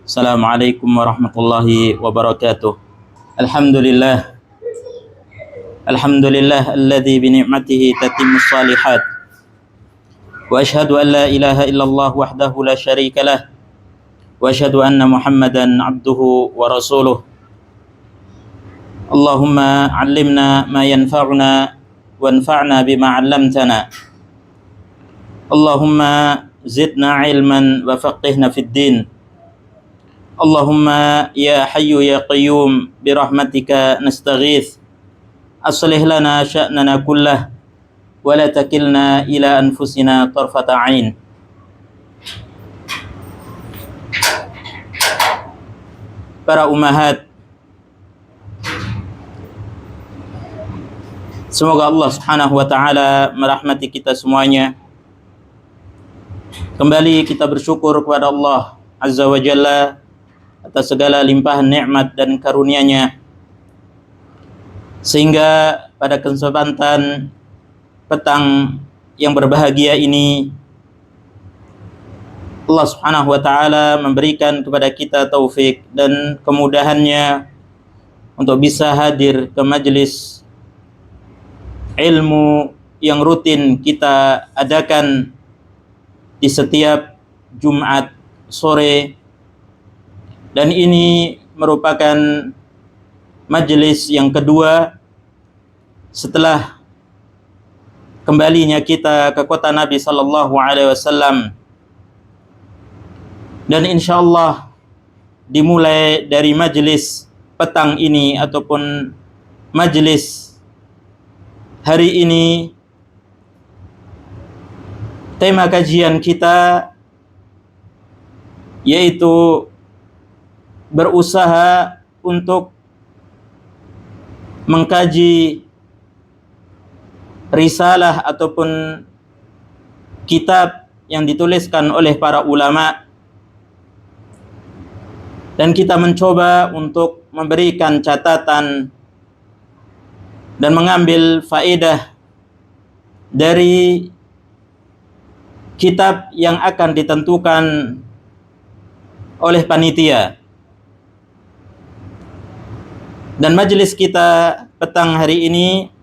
Assalamualaikum warahmatullahi wabarakatuh. Alhamdulillah. Alhamdulillah alladzi bi ni'matihi tatimmus shalihat. Wa asyhadu an la ilaha illallah wahdahu la syarika lah. Wa asyhadu anna Muhammadan abduhu wa rasuluh. Allahumma 'allimna ma yanfa'una wanfa'na bima 'allamtana. Allahumma zidna ilman wa faqihna fid din. Allahumma ya hayyu ya qayyum birahmatika nastaghith. Aslih lana sya'nana kullah wa la takilna ila anfusina tarfata 'ain. Para ummahat, semoga Allah Subhanahu wa taala merahmati kita semuanya. Kembali kita bersyukur kepada Allah Azza wa Jalla atas segala limpahan nikmat dan karunia-Nya, sehingga pada kesempatan petang yang berbahagia ini Allah Subhanahu wa taala memberikan kepada kita taufik dan kemudahannya untuk bisa hadir ke majelis ilmu yang rutin kita adakan di setiap Jumat sore. Dan ini merupakan majelis yang kedua setelah kembalinya kita ke kota Nabi sallallahu alaihi wasallam. Dan insyaallah dimulai dari majelis petang ini ataupun majelis hari ini, tema kajian kita yaitu berusaha untuk mengkaji risalah ataupun kitab yang dituliskan oleh para ulama, dan kita mencoba untuk memberikan catatan dan mengambil faedah dari kitab yang akan ditentukan oleh panitia. Dan majelis kita petang hari ini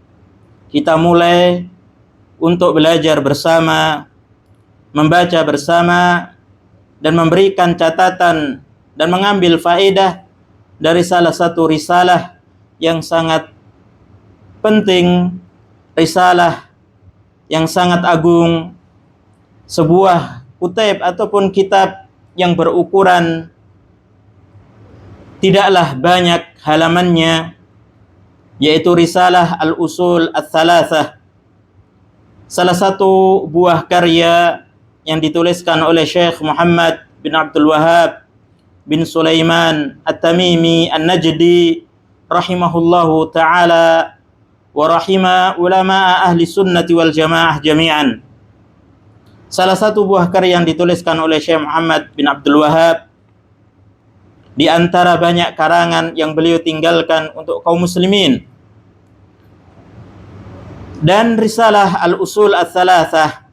kita mulai untuk belajar bersama, membaca bersama, dan memberikan catatan dan mengambil faedah dari salah satu risalah yang sangat penting, risalah yang sangat agung, sebuah kutub ataupun kitab yang berukuran tidaklah banyak halamannya, yaitu risalah Al-Usul Ats-Tsalatsah, salah satu buah karya yang dituliskan oleh Syekh Muhammad bin Abdul Wahhab bin Sulaiman At-Tamimi An-Najdi rahimahullahu ta'ala wa rahima ulama ahli sunnati wal jamaah jami'an. Salah satu buah karya yang dituliskan oleh Syekh Muhammad bin Abdul Wahhab di antara banyak karangan yang beliau tinggalkan untuk kaum muslimin. Dan risalah Al-Usul Ats-Tsalatsah,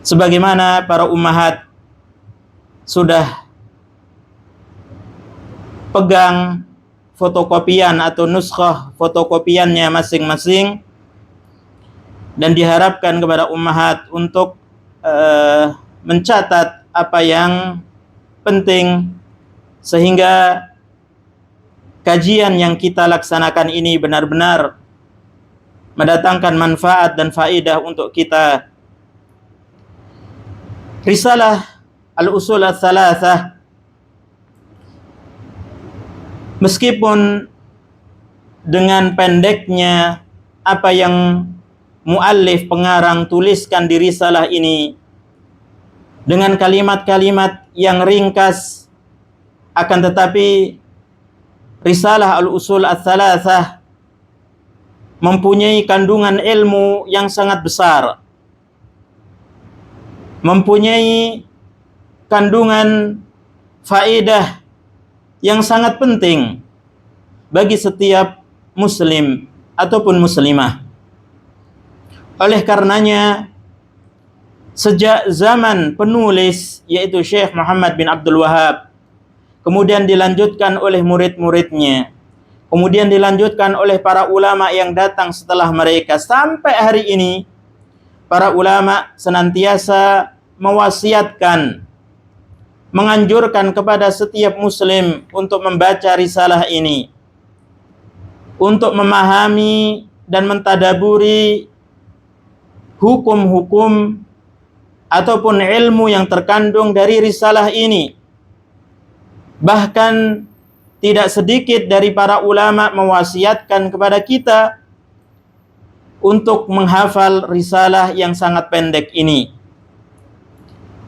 sebagaimana para ummahat sudah pegang fotokopian atau nuskhah fotokopiannya masing-masing, dan diharapkan kepada ummahat untuk mencatat apa yang penting, sehingga kajian yang kita laksanakan ini benar-benar mendatangkan manfaat dan faedah untuk kita. Risalah Al-Usul Ats-Tsalatsah, meskipun dengan pendeknya apa yang muallif pengarang tuliskan di risalah ini dengan kalimat-kalimat yang ringkas, akan tetapi risalah Al-Usul Ats-Tsalatsah mempunyai kandungan ilmu yang sangat besar, mempunyai kandungan faedah yang sangat penting bagi setiap muslim ataupun muslimah. Oleh karenanya sejak zaman penulis yaitu Syekh Muhammad bin Abdul Wahab, kemudian dilanjutkan oleh murid-muridnya, kemudian dilanjutkan oleh para ulama yang datang setelah mereka sampai hari ini. Para ulama senantiasa mewasiatkan, menganjurkan kepada setiap muslim untuk membaca risalah ini, untuk memahami dan mentadaburi hukum-hukum ataupun ilmu yang terkandung dari risalah ini. Bahkan tidak sedikit dari para ulama mewasiatkan kepada kita untuk menghafal risalah yang sangat pendek ini.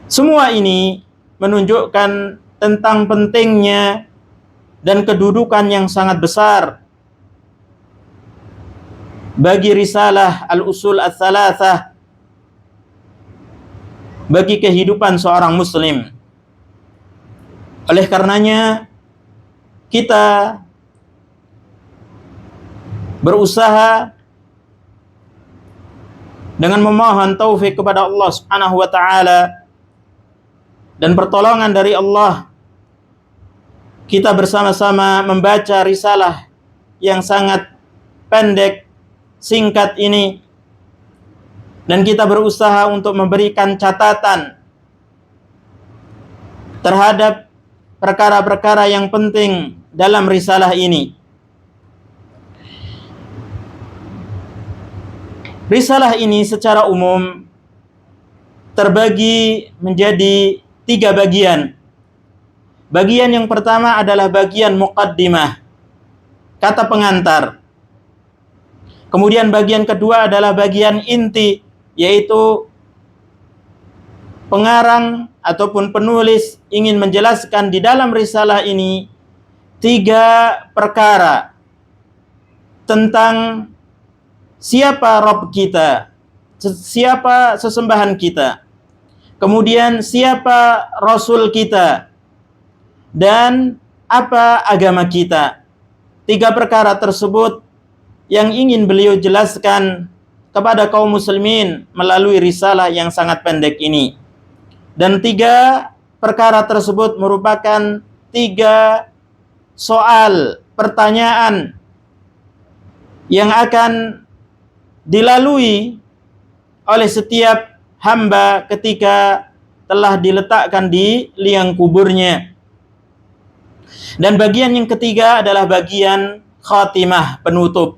Semua ini menunjukkan tentang pentingnya dan kedudukan yang sangat besar bagi risalah Al-Usul Ats-Tsalatsah, bagi kehidupan seorang muslim. Oleh karenanya kita berusaha dengan memohon taufik kepada Allah Subhanahu wa taala dan pertolongan dari Allah, kita bersama-sama membaca risalah yang sangat pendek, singkat ini, dan kita berusaha untuk memberikan catatan terhadap perkara-perkara yang penting dalam risalah ini. Risalah ini secara umum terbagi menjadi 3 bagian. Bagian yang pertama adalah bagian muqaddimah, kata pengantar. Kemudian bagian kedua adalah bagian inti, yaitu pengarang ataupun penulis ingin menjelaskan di dalam risalah ini 3 perkara tentang siapa Rabb kita, siapa sesembahan kita, kemudian siapa Rasul kita, dan apa agama kita. 3 perkara tersebut yang ingin beliau jelaskan kepada kaum muslimin melalui risalah yang sangat pendek ini. Dan 3 perkara tersebut merupakan 3 soal, pertanyaan yang akan dilalui oleh setiap hamba ketika telah diletakkan di liang kuburnya. Dan bagian yang ketiga adalah bagian khatimah, penutup.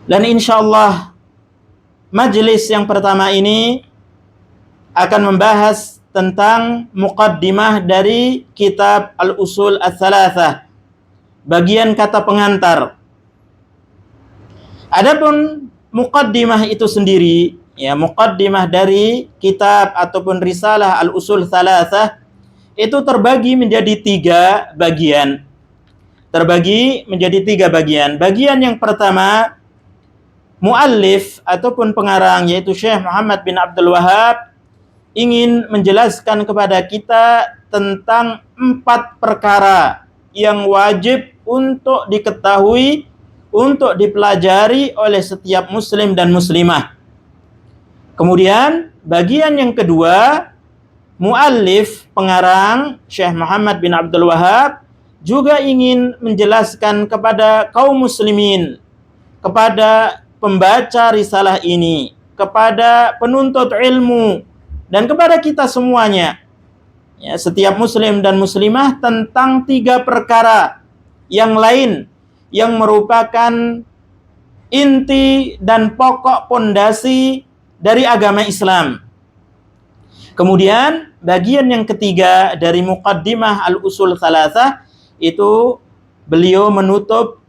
Dan insyaallah majelis yang pertama ini akan membahas tentang muqaddimah dari kitab Al-Usul Ats-Tsalatsah, bagian kata pengantar. Adapun muqaddimah itu sendiri, ya, muqaddimah dari kitab ataupun risalah Al-Usul Tsalatsah itu terbagi menjadi 3 bagian. Terbagi menjadi 3 bagian. Bagian yang pertama, muallif ataupun pengarang yaitu Syekh Muhammad bin Abdul Wahab ingin menjelaskan kepada kita tentang 4 perkara yang wajib untuk diketahui, untuk dipelajari oleh setiap muslim dan muslimah. Kemudian bagian yang kedua, muallif, pengarang Syekh Muhammad bin Abdul Wahab juga ingin menjelaskan kepada kaum muslimin, kepada pembaca risalah ini, kepada penuntut ilmu, dan kepada kita semuanya, ya, setiap muslim dan muslimah, tentang 3 perkara yang lain yang merupakan inti dan pokok pondasi dari agama Islam. Kemudian bagian yang ketiga dari muqaddimah Al-Usul Tsalatsah itu beliau menutup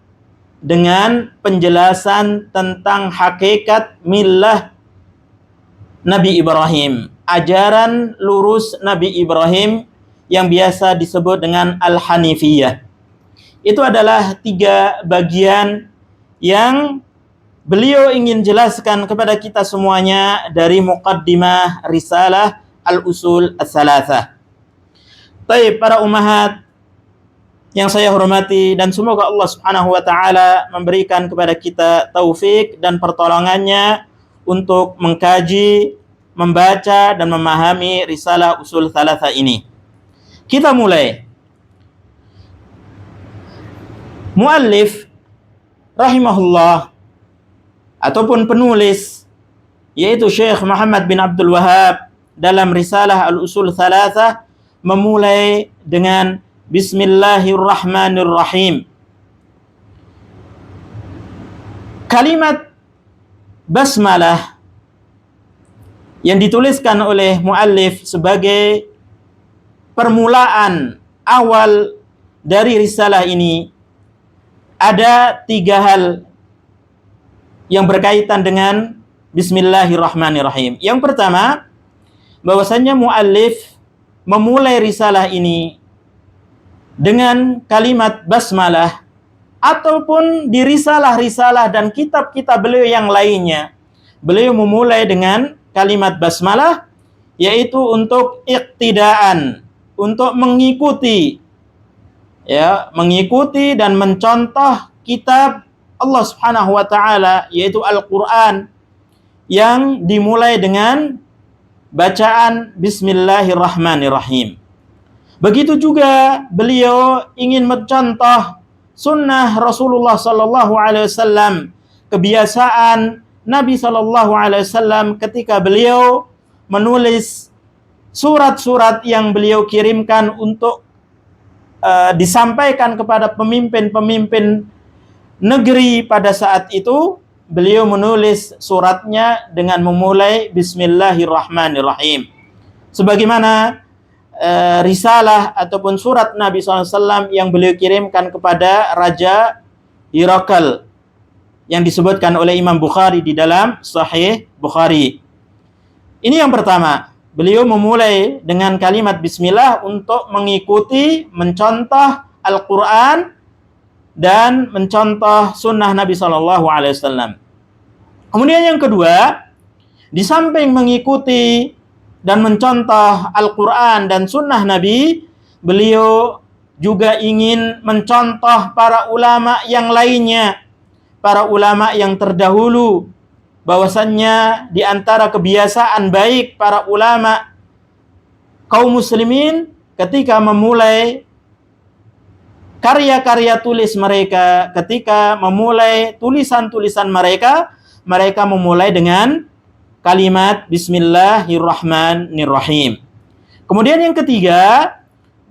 dengan penjelasan tentang hakikat millah Nabi Ibrahim, ajaran lurus Nabi Ibrahim yang biasa disebut dengan Al-Hanifiyah. Itu adalah 3 bagian yang beliau ingin jelaskan kepada kita semuanya dari muqaddimah risalah Al-Usul Ats-Tsalatsah. Baik, para ummahat yang saya hormati, dan semoga Allah Subhanahu wa taala memberikan kepada kita taufik dan pertolongannya untuk mengkaji membaca dan memahami risalah usul thalatha ini. Kita mulai. Muallif rahimahullah ataupun penulis yaitu Syekh Muhammad bin Abdul Wahhab dalam risalah al-usul thalatha memulai dengan Bismillahirrahmanirrahim. Kalimat basmalah yang dituliskan oleh muallif sebagai permulaan awal dari risalah ini ada 3 hal yang berkaitan dengan Bismillahirrahmanirrahim. Yang pertama, bahwasanya muallif memulai risalah ini dengan kalimat basmalah, ataupun di risalah-risalah dan kitab-kitab beliau yang lainnya, beliau memulai dengan kalimat basmalah, yaitu untuk iqtidaan, untuk mengikuti, mengikuti dan mencontoh kitab Allah Subhanahu wa taala, yaitu Al-Qur'an, yang dimulai dengan bacaan Bismillahirrahmanirrahim. Begitu juga beliau ingin mencontoh sunnah Rasulullah sallallahu alaihi wasallam, kebiasaan Nabi sallallahu alaihi wasallam ketika beliau menulis surat-surat yang beliau kirimkan untuk disampaikan kepada pemimpin-pemimpin negeri pada saat itu, beliau menulis suratnya dengan memulai Bismillahirrahmanirrahim. Sebagaimana risalah ataupun surat Nabi SAW yang beliau kirimkan kepada Raja Hirakal yang disebutkan oleh Imam Bukhari di dalam Sahih Bukhari. Ini yang pertama. Beliau memulai dengan kalimat bismillah untuk mengikuti, mencontoh Al-Quran dan mencontoh sunnah Nabi SAW. Kemudian yang kedua, di samping mengikuti dan mencontoh Al-Quran dan sunnah Nabi, beliau juga ingin mencontoh para ulama yang lainnya, para ulama yang terdahulu, bahwasannya di antara kebiasaan baik para ulama kaum muslimin ketika memulai karya-karya tulis mereka, ketika memulai tulisan-tulisan mereka, mereka memulai dengan kalimat Bismillahirrahmanirrahim. Kemudian yang ketiga,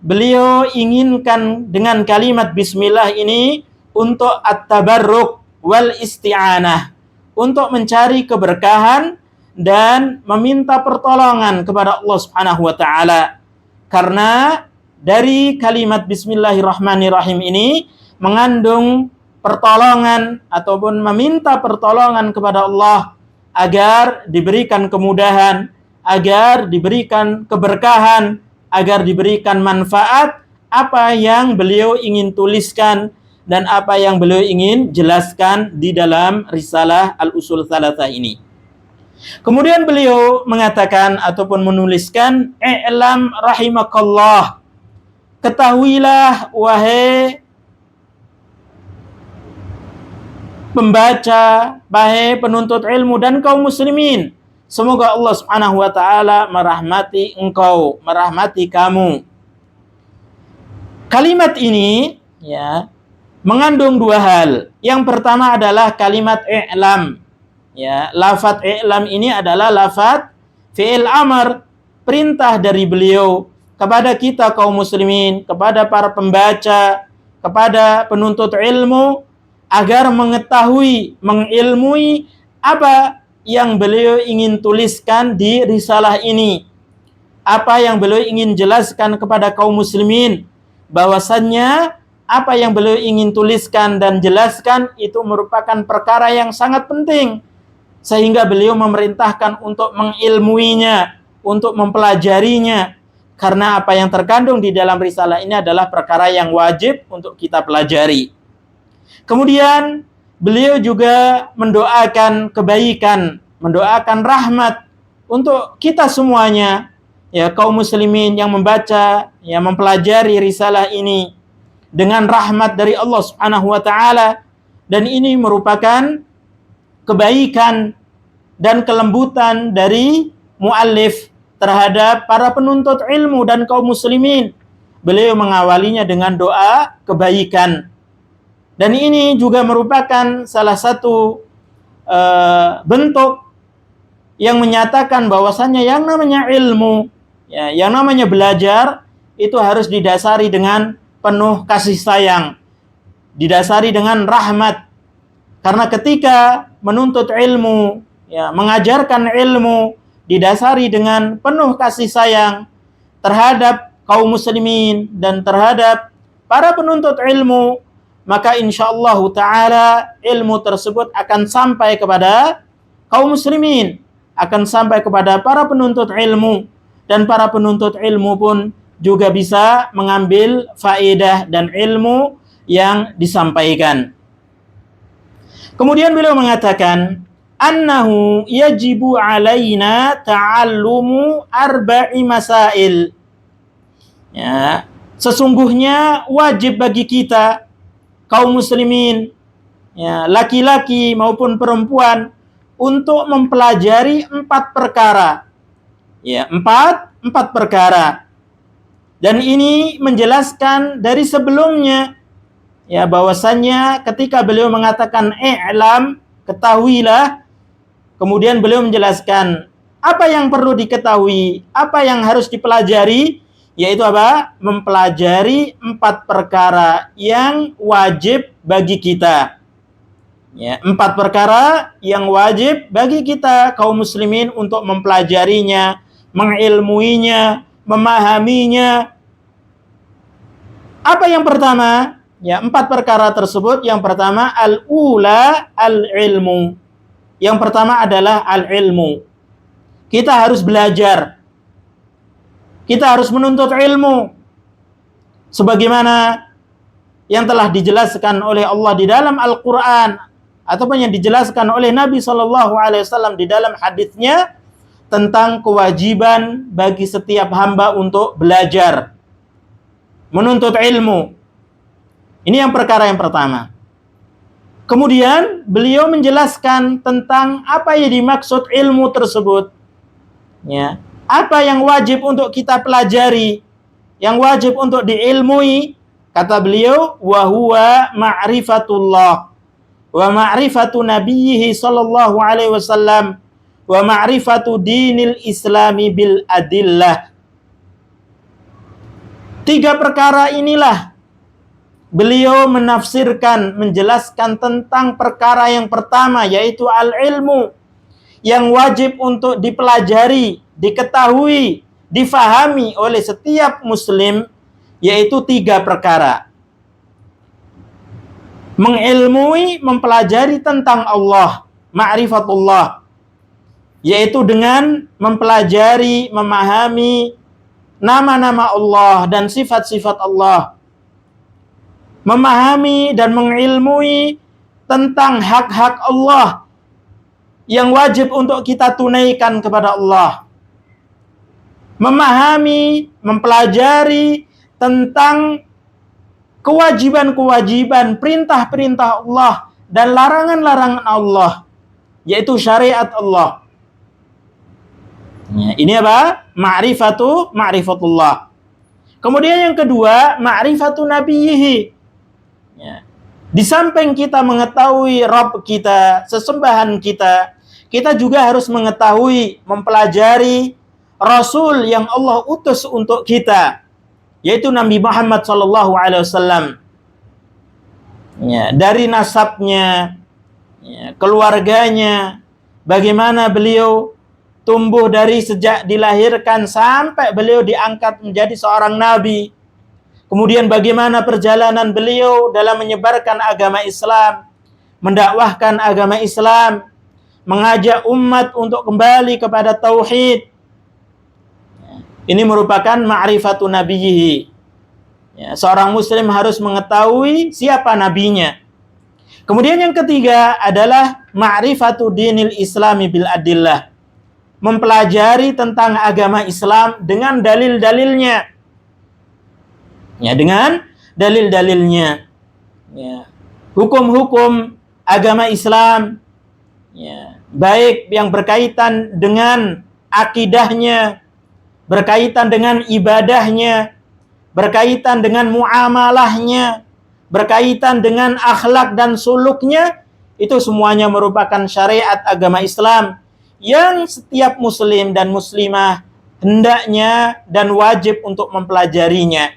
beliau inginkan dengan kalimat Bismillah ini untuk at-tabarruk wal isti'anah, untuk mencari keberkahan dan meminta pertolongan kepada Allah Subhanahu wa taala. Karena dari kalimat Bismillahirrahmanirrahim ini mengandung pertolongan ataupun meminta pertolongan kepada Allah agar diberikan kemudahan, agar diberikan keberkahan, agar diberikan manfaat apa yang beliau ingin tuliskan dan apa yang beliau ingin jelaskan di dalam risalah Al-Usul Thalatha ini. Kemudian beliau mengatakan ataupun menuliskan, "I'lam rahimakallah." Ketahuilah wahai pembaca, wahai penuntut ilmu dan kaum muslimin, semoga Allah Subhanahu wa taala merahmati engkau, merahmati kamu. Kalimat ini mengandung 2 hal. Yang pertama adalah kalimat i'lam. Lafaz i'lam ini adalah lafaz fi'il amr, perintah dari beliau kepada kita kaum muslimin, kepada para pembaca, kepada penuntut ilmu agar mengetahui, mengilmui apa yang beliau ingin tuliskan di risalah ini. Apa yang beliau ingin jelaskan kepada kaum muslimin, bahwasannya apa yang beliau ingin tuliskan dan jelaskan itu merupakan perkara yang sangat penting, sehingga beliau memerintahkan untuk mengilmuinya, untuk mempelajarinya, karena apa yang terkandung di dalam risalah ini adalah perkara yang wajib untuk kita pelajari. Kemudian beliau juga mendoakan kebaikan, mendoakan rahmat untuk kita semuanya, kaum muslimin yang membaca, yang mempelajari risalah ini dengan rahmat dari Allah Subhanahu wa taala, dan ini merupakan kebaikan dan kelembutan dari muallif terhadap para penuntut ilmu dan kaum muslimin. Beliau mengawalinya dengan doa kebaikan. Dan ini juga merupakan salah satu bentuk yang menyatakan bahwasannya yang namanya ilmu, ya, yang namanya belajar, itu harus didasari dengan penuh kasih sayang, didasari dengan rahmat. Karena ketika menuntut ilmu, ya, mengajarkan ilmu, didasari dengan penuh kasih sayang terhadap kaum muslimin dan terhadap para penuntut ilmu, maka insyaallah ta'ala ilmu tersebut akan sampai kepada kaum muslimin, akan sampai kepada para penuntut ilmu, dan para penuntut ilmu pun juga bisa mengambil faedah dan ilmu yang disampaikan. Kemudian beliau mengatakan, annahu yajibu alaina ta'allumu arba'i masail. Ya, sesungguhnya wajib bagi kita kaum muslimin, ya, laki-laki maupun perempuan, untuk mempelajari 4 perkara. Ya, 4 perkara. Dan ini menjelaskan dari sebelumnya, ya, bahwasannya ketika beliau mengatakan i'lam, ketahuilah, kemudian beliau menjelaskan apa yang perlu diketahui, apa yang harus dipelajari, yaitu apa? Mempelajari 4 perkara yang wajib bagi kita. Ya, 4 perkara yang wajib bagi kita kaum muslimin untuk mempelajarinya, mengilmuinya, memahaminya. Apa yang pertama? Ya, 4 perkara tersebut. Yang pertama, al-ula al-ilmu. Yang pertama adalah al-ilmu. Kita harus belajar. Kita harus menuntut ilmu. Sebagaimana yang telah dijelaskan oleh Allah di dalam Al-Quran, ataupun yang dijelaskan oleh Nabi SAW di dalam hadisnya, tentang kewajiban bagi setiap hamba untuk belajar, menuntut ilmu. Ini yang perkara yang pertama. Kemudian beliau menjelaskan tentang apa yang dimaksud ilmu tersebut. Ya, apa yang wajib untuk kita pelajari, yang wajib untuk diilmui. Kata beliau, wa huwa ma'rifatullah wa ma'rifatu nabiyhi sallallahu alaihi wasallam wa ma'rifatu dinil islami bil adillah. 3 perkara inilah beliau menafsirkan, menjelaskan tentang perkara yang pertama, yaitu al-ilmu, yang wajib untuk dipelajari, diketahui, difahami oleh setiap muslim, yaitu 3 perkara. Mengilmui, mempelajari tentang Allah, ma'rifatullah, yaitu dengan mempelajari, memahami nama-nama Allah dan sifat-sifat Allah. Memahami dan mengilmui tentang hak-hak Allah yang wajib untuk kita tunaikan kepada Allah. Memahami, mempelajari tentang kewajiban-kewajiban, perintah-perintah Allah dan larangan-larangan Allah, yaitu syariat Allah. Ya, ini apa? Ma'rifatullah. Kemudian yang kedua, ma'rifatu nabiyhi. Ya. Di samping kita mengetahui Rabb kita, sesembahan kita, kita juga harus mengetahui, mempelajari Rasul yang Allah utus untuk kita, yaitu Nabi Muhammad SAW. Ya, dari nasabnya, ya, keluarganya, bagaimana beliau tumbuh dari sejak dilahirkan sampai beliau diangkat menjadi seorang nabi. Kemudian bagaimana perjalanan beliau dalam menyebarkan agama Islam, mendakwahkan agama Islam, mengajak umat untuk kembali kepada tauhid. Ini merupakan ma'rifatu nabiyhi. Ya, seorang muslim harus mengetahui siapa nabinya. Kemudian yang ketiga adalah ma'rifatu dinil islami bil adillah. Mempelajari tentang agama Islam dengan dalil-dalilnya. Ya, dengan dalil-dalilnya. Ya, hukum-hukum agama Islam, ya, baik yang berkaitan dengan akidahnya, berkaitan dengan ibadahnya, berkaitan dengan muamalahnya, berkaitan dengan akhlak dan suluknya, itu semuanya merupakan syariat agama Islam yang setiap muslim dan muslimah hendaknya dan wajib untuk mempelajarinya.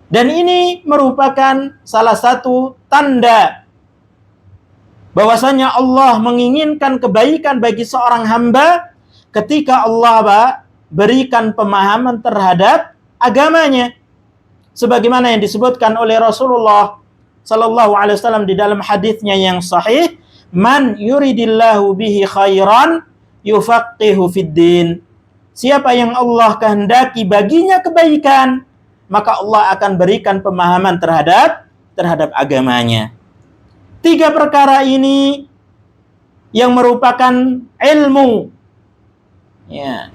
Dan ini merupakan salah satu tanda bahwasanya Allah menginginkan kebaikan bagi seorang hamba ketika Allah berikan pemahaman terhadap agamanya. Sebagaimana yang disebutkan oleh Rasulullah sallallahu alaihi wasallam di dalam hadisnya yang sahih, "Man yuridillahu bihi khairan yufaqihu fiddin." Siapa yang Allah kehendaki baginya kebaikan, maka Allah akan berikan pemahaman terhadap agamanya. 3 perkara ini yang merupakan ilmu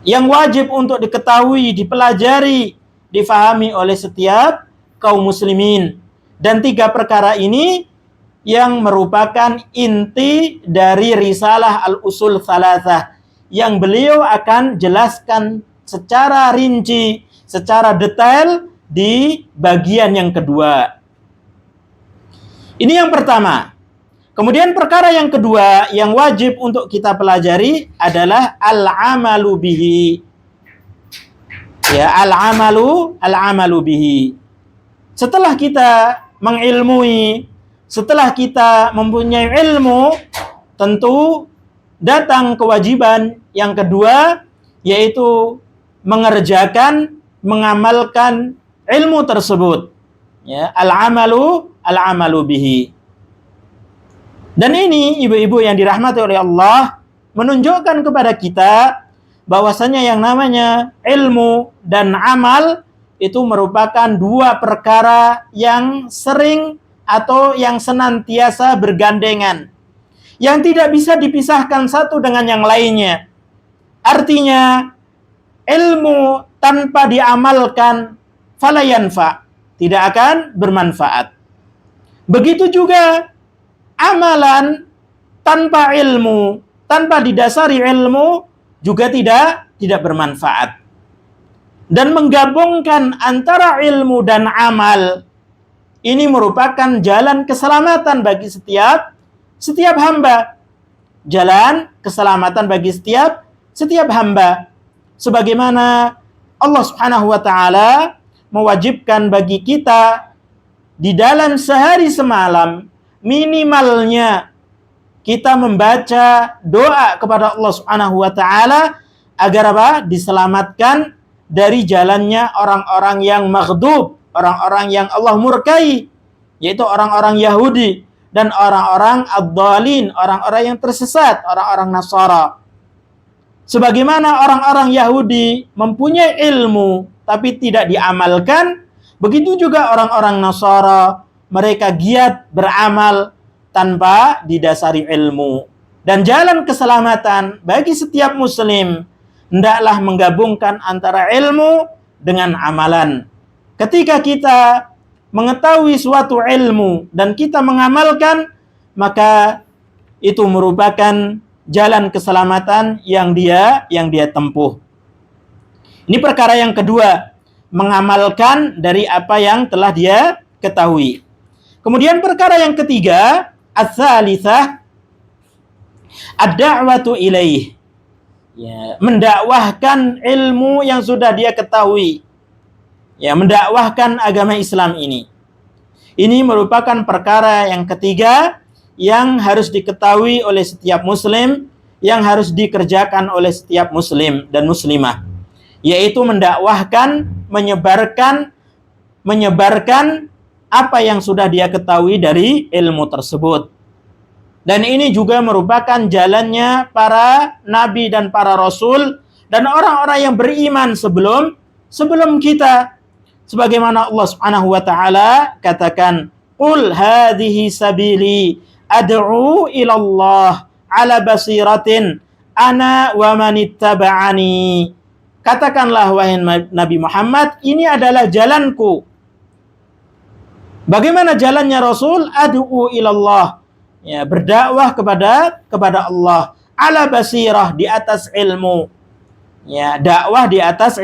yang wajib untuk diketahui, dipelajari, difahami oleh setiap kaum muslimin. Dan 3 perkara ini yang merupakan inti dari risalah al-usul thalathah yang beliau akan jelaskan secara rinci, secara detail di bagian yang kedua. Ini yang pertama. Kemudian perkara yang kedua yang wajib untuk kita pelajari adalah al-amalu bihi. Ya, al-amalu bihi. Setelah kita mengilmui, setelah kita mempunyai ilmu, tentu datang kewajiban yang kedua, yaitu mengerjakan, mengamalkan ilmu tersebut. Ya, al-amalu bihi. Dan ini ibu-ibu yang dirahmati oleh Allah menunjukkan kepada kita bahwasanya yang namanya ilmu dan amal itu merupakan 2 perkara yang sering atau yang senantiasa bergandengan, yang tidak bisa dipisahkan satu dengan yang lainnya. Artinya, ilmu tanpa diamalkan fala yanfa, tidak akan bermanfaat. Begitu juga amalan tanpa ilmu, tanpa didasari ilmu juga tidak bermanfaat. Dan menggabungkan antara ilmu dan amal ini merupakan jalan keselamatan bagi setiap hamba. Jalan keselamatan bagi setiap hamba. Sebagaimana Allah Subhanahu wa taala mewajibkan bagi kita di dalam sehari semalam minimalnya kita membaca doa kepada Allah Subhanahu wa taala agar diselamatkan dari jalannya orang-orang yang maghdub, orang-orang yang Allah murkai, yaitu orang-orang Yahudi dan orang-orang ad-dhalin, orang-orang yang tersesat, orang-orang Nasara. Sebagaimana orang-orang Yahudi mempunyai ilmu tapi tidak diamalkan, begitu juga orang-orang Nasara, mereka giat beramal tanpa didasari ilmu. Dan jalan keselamatan bagi setiap muslim hendaklah menggabungkan antara ilmu dengan amalan. Ketika kita mengetahui suatu ilmu dan kita mengamalkan, maka itu merupakan jalan keselamatan yang dia tempuh. Ini perkara yang kedua, mengamalkan dari apa yang telah dia ketahui. Kemudian perkara yang ketiga, ats-tsalitsah ad-da'watu ilaih. Ya, mendakwahkan ilmu yang sudah dia ketahui. Ya, mendakwahkan agama Islam ini. Ini merupakan perkara yang ketiga yang harus diketahui oleh setiap muslim, yang harus dikerjakan oleh setiap muslim dan muslimah, yaitu mendakwahkan, menyebarkan apa yang sudah dia ketahui dari ilmu tersebut. Dan ini juga merupakan jalannya para nabi dan para rasul dan orang-orang yang beriman sebelum kita. Sebagaimana Allah Subhanahu wa taala katakan, "Qul hadhihi sabili ad'u ila Allah ala basiratin ana wa manittaba'ani." Katakanlah wahai Nabi Muhammad, ini adalah jalanku. Bagaimana jalannya Rasul? Ad'u ila Allah. Ya, berdakwah kepada Allah ala basirah, di atas ilmu. Ya, dakwah di atas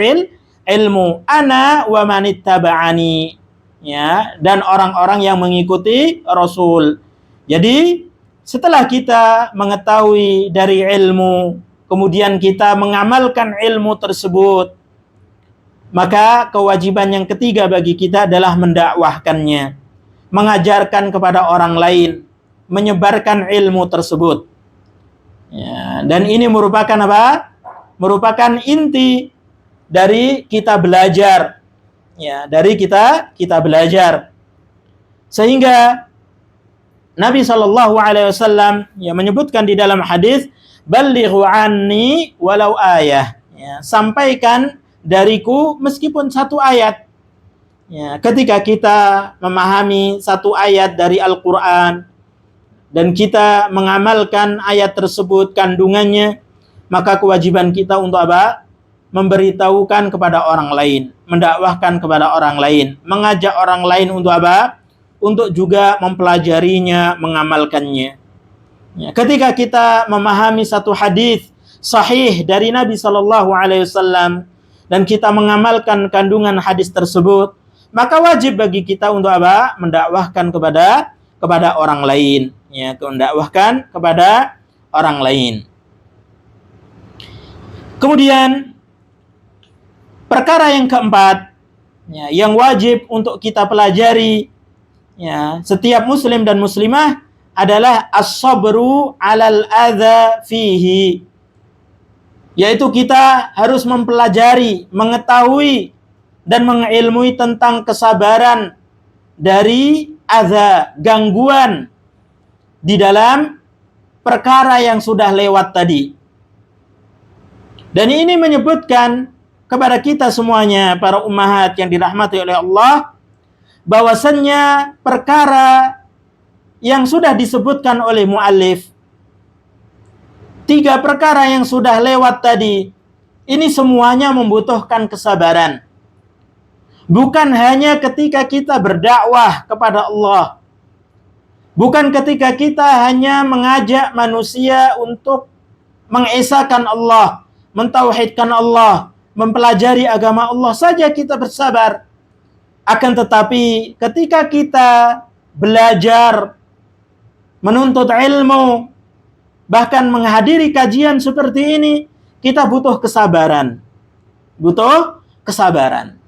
ilmu. Ana wa manittaba'ani. Ya, dan orang-orang yang mengikuti Rasul. Jadi, setelah kita mengetahui dari ilmu, kemudian kita mengamalkan ilmu tersebut, maka kewajiban yang ketiga bagi kita adalah mendakwahkannya, mengajarkan kepada orang lain, menyebarkan ilmu tersebut. Ya, dan ini merupakan apa? Merupakan inti dari kita belajar. Ya, dari kita belajar. Sehingga Nabi SAW ya menyebutkan di dalam hadis, "Ballighu anni walau ayah." Ya, sampaikan dariku meskipun satu ayat. Ya, ketika kita memahami satu ayat dari Al-Quran dan kita mengamalkan ayat tersebut kandungannya, maka kewajiban kita untuk apa? Memberitahukan kepada orang lain, mendakwahkan kepada orang lain, mengajak orang lain untuk apa? Untuk juga mempelajarinya, mengamalkannya. Ya, ketika kita memahami satu hadis sahih dari Nabi SAW dan kita mengamalkan kandungan hadis tersebut, maka wajib bagi kita untuk apa? Mendakwahkan kepada orang lain. Ya, mendakwahkan kepada orang lain. Kemudian perkara yang keempat, ya, yang wajib untuk kita pelajari, ya, setiap muslim dan muslimah adalah as-sabru 'alal adza fihi. Yaitu kita harus mempelajari, mengetahui dan mengilmui tentang kesabaran dari adza, gangguan di dalam perkara yang sudah lewat tadi. Dan ini menyebutkan kepada kita semuanya, para ummahat yang dirahmati oleh Allah, bahwasannya perkara yang sudah disebutkan oleh muallif, 3 perkara yang sudah lewat tadi, ini semuanya membutuhkan kesabaran. Bukan hanya ketika kita berdakwah kepada Allah, bukan ketika kita hanya mengajak manusia untuk mengesahkan Allah, mentauhidkan Allah, mempelajari agama Allah saja kita bersabar. Akan tetapi ketika kita belajar, menuntut ilmu, bahkan menghadiri kajian seperti ini, kita butuh kesabaran. Butuh kesabaran.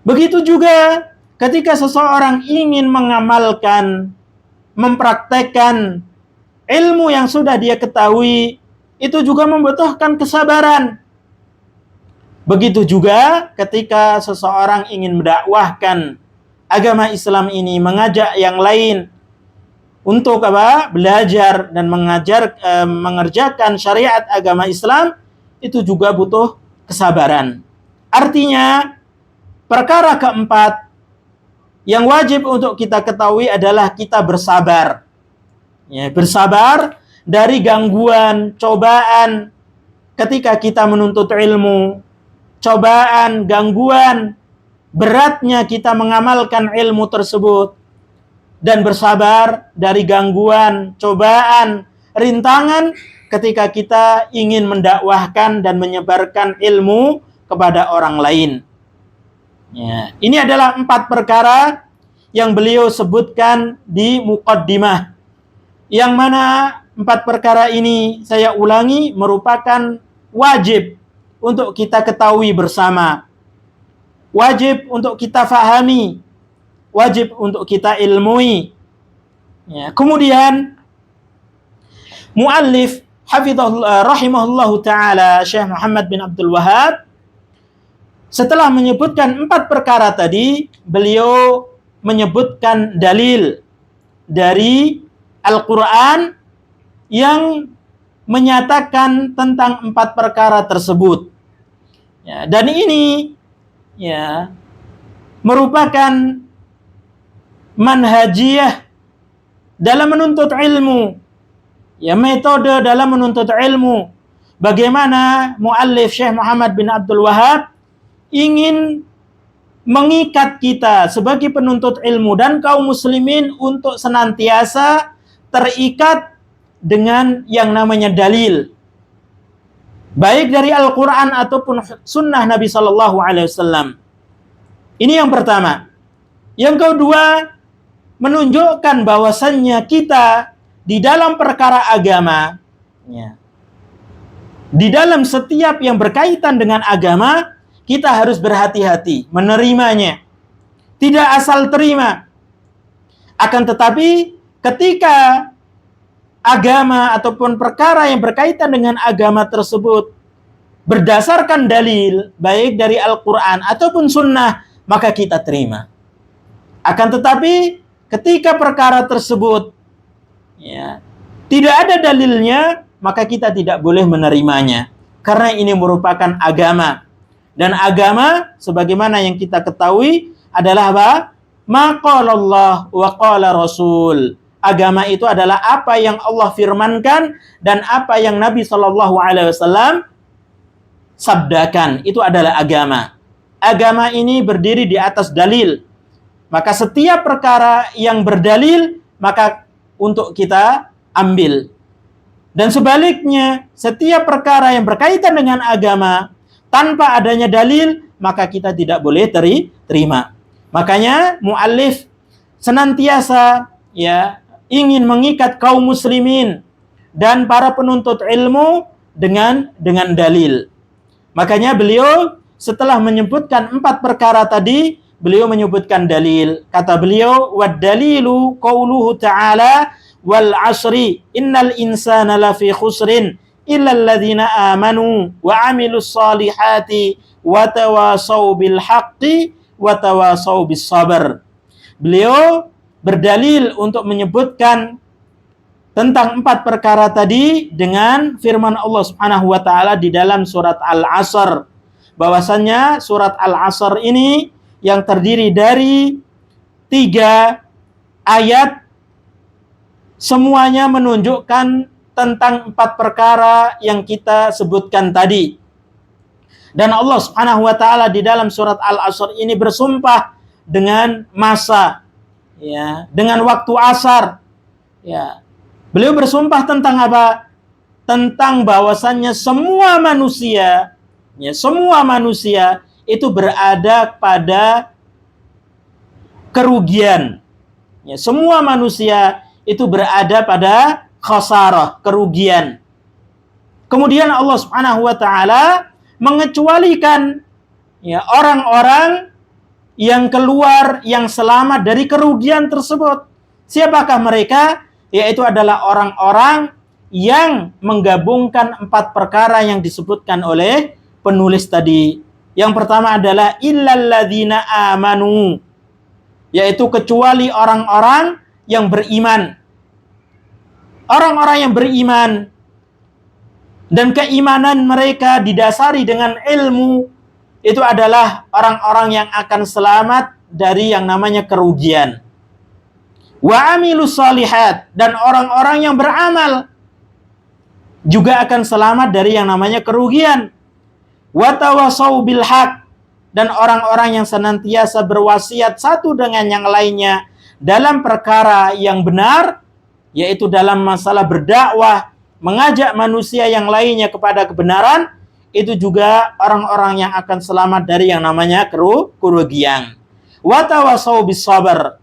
Begitu juga ketika seseorang ingin mengamalkan, mempraktekkan ilmu yang sudah dia ketahui, itu juga membutuhkan kesabaran. Begitu juga ketika seseorang ingin mendakwahkan agama Islam ini, mengajak yang lain untuk apa? Belajar dan mengerjakan syariat agama Islam, itu juga butuh kesabaran. Artinya, perkara keempat yang wajib untuk kita ketahui adalah kita bersabar. Ya, bersabar dari gangguan, cobaan ketika kita menuntut ilmu, cobaan, gangguan, beratnya kita mengamalkan ilmu tersebut, dan bersabar dari gangguan, cobaan, rintangan ketika kita ingin mendakwahkan dan menyebarkan ilmu kepada orang lain. Ya, ini adalah 4 perkara yang beliau sebutkan di muqaddimah, yang mana 4 perkara ini saya ulangi merupakan wajib untuk kita ketahui bersama, wajib untuk kita fahami, wajib untuk kita ilmui. Ya, kemudian muallif rahimahullahu taala Syekh Muhammad bin Abdul Wahhab setelah menyebutkan 4 perkara tadi, beliau menyebutkan dalil dari Al-Quran yang menyatakan tentang 4 perkara tersebut. Ya, dan ini ya merupakan manhajiyah dalam menuntut ilmu. Ya, metode dalam menuntut ilmu. Bagaimana muallif Syekh Muhammad bin Abdul Wahhab ingin mengikat kita sebagai penuntut ilmu dan kaum muslimin untuk senantiasa terikat dengan yang namanya dalil. baik dari Al-Quran ataupun sunnah Nabi Sallallahu Alaihi Wasallam. Ini yang pertama. Yang kedua, menunjukkan bahwasannya kita di dalam perkara agama, ya, di dalam setiap yang berkaitan dengan agama, kita harus berhati-hati menerimanya. Tidak asal terima. Akan tetapi ketika agama ataupun perkara yang berkaitan dengan agama tersebut berdasarkan dalil, baik dari Al-Quran ataupun sunnah, maka kita terima. Akan tetapi ketika perkara tersebut, ya, tidak ada dalilnya, maka kita tidak boleh menerimanya. Karena ini merupakan agama. Dan agama, sebagaimana yang kita ketahui, adalah apa? Ma qala Allah wa qala Rasul. Agama itu adalah apa yang Allah firmankan dan apa yang Nabi SAW sabdakan. Itu adalah agama. Agama ini berdiri di atas dalil. Maka setiap perkara yang berdalil, maka untuk kita ambil. Dan sebaliknya, setiap perkara yang berkaitan dengan agama, tanpa adanya dalil, maka kita tidak boleh terima. Makanya muallif senantiasa, ya, ingin mengikat kaum muslimin dan para penuntut ilmu dengan dalil. Makanya beliau setelah menyebutkan 4 perkara tadi, beliau menyebutkan dalil. Kata beliau, wad dalilu qauluhu ta'ala wal 'asri innal insana lafi khusrin illa alladhina amanu wa 'amilus solihati wa tawasau bil haqqi wa tawasau bis sabr. Beliau berdalil untuk menyebutkan tentang 4 perkara tadi dengan firman Allah Subhanahu wa taala di dalam surat Al-Asr. Bahwasannya surat Al-Asr ini yang terdiri dari 3 ayat, semuanya menunjukkan tentang 4 perkara yang kita sebutkan tadi. Dan Allah Subhanahu wa taala di dalam surat Al-Asr ini bersumpah dengan masa, ya, dengan waktu asar. Ya. Beliau bersumpah tentang apa? Tentang bahwasannya semua manusia, ya, semua manusia itu berada pada kerugian. Ya, semua manusia itu berada pada khasarah, kerugian. Kemudian Allah Subhanahu wa taala mengecualikan, ya, orang-orang yang keluar, yang selamat dari kerugian tersebut. Siapakah mereka? Yaitu adalah orang-orang yang menggabungkan 4 perkara yang disebutkan oleh penulis tadi. Yang pertama adalah illalladzina amanu, yaitu kecuali orang-orang yang beriman. Orang-orang yang beriman dan keimanan mereka didasari dengan ilmu, itu adalah orang-orang yang akan selamat dari yang namanya kerugian. Wa amilus solihat, dan orang-orang yang beramal juga akan selamat dari yang namanya kerugian. Wa tawasau bil haq, dan orang-orang yang senantiasa berwasiat satu dengan yang lainnya dalam perkara yang benar, yaitu dalam masalah berdakwah, mengajak manusia yang lainnya kepada kebenaran, itu juga orang-orang yang akan selamat dari yang namanya kerugian. Wa tawasau bis sabr,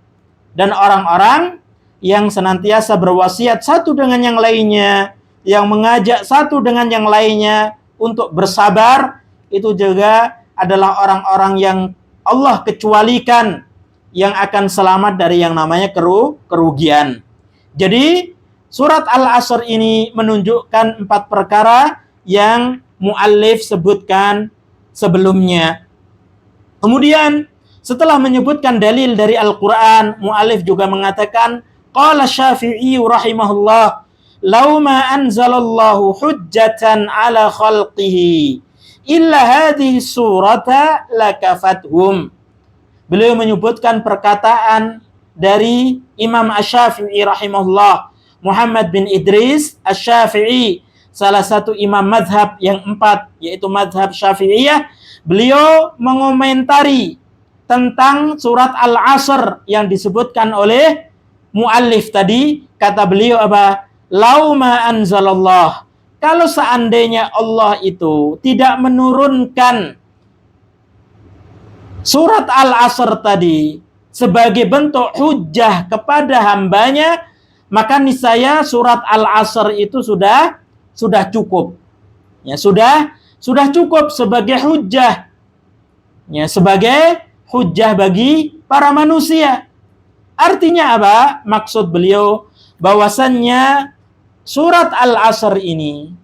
dan orang-orang yang senantiasa berwasiat satu dengan yang lainnya, yang mengajak satu dengan yang lainnya untuk bersabar, itu juga adalah orang-orang yang Allah kecualikan yang akan selamat dari yang namanya kerugian. Jadi surat Al-Asr ini menunjukkan 4 perkara yang muallif sebutkan sebelumnya. Kemudian setelah menyebutkan dalil dari Al-Quran, muallif juga mengatakan, qala Syafi'i rahimahullah, law ma anzalallahu hujjatan ala khalqihi illa hadhihi surata lakafathum. Beliau menyebutkan perkataan dari Imam Asy-Syafi'i rahimahullah, Muhammad bin Idris Asy-Syafi'i, salah satu imam mazhab yang 4, yaitu mazhab Syafi'iyah. Beliau mengomentari tentang surat Al-Asr yang disebutkan oleh muallif tadi. Kata beliau apa? Lau ma anzalallah, kalau seandainya Allah itu tidak menurunkan surat Al-Asr tadi sebagai bentuk hujjah kepada hambanya, maka niscaya surat Al-Asr itu sudah cukup. Ya, sudah cukup sebagai hujjah. Ya, sebagai hujjah bagi para manusia. Artinya apa? Maksud beliau bahwasannya surat Al-Asr ini,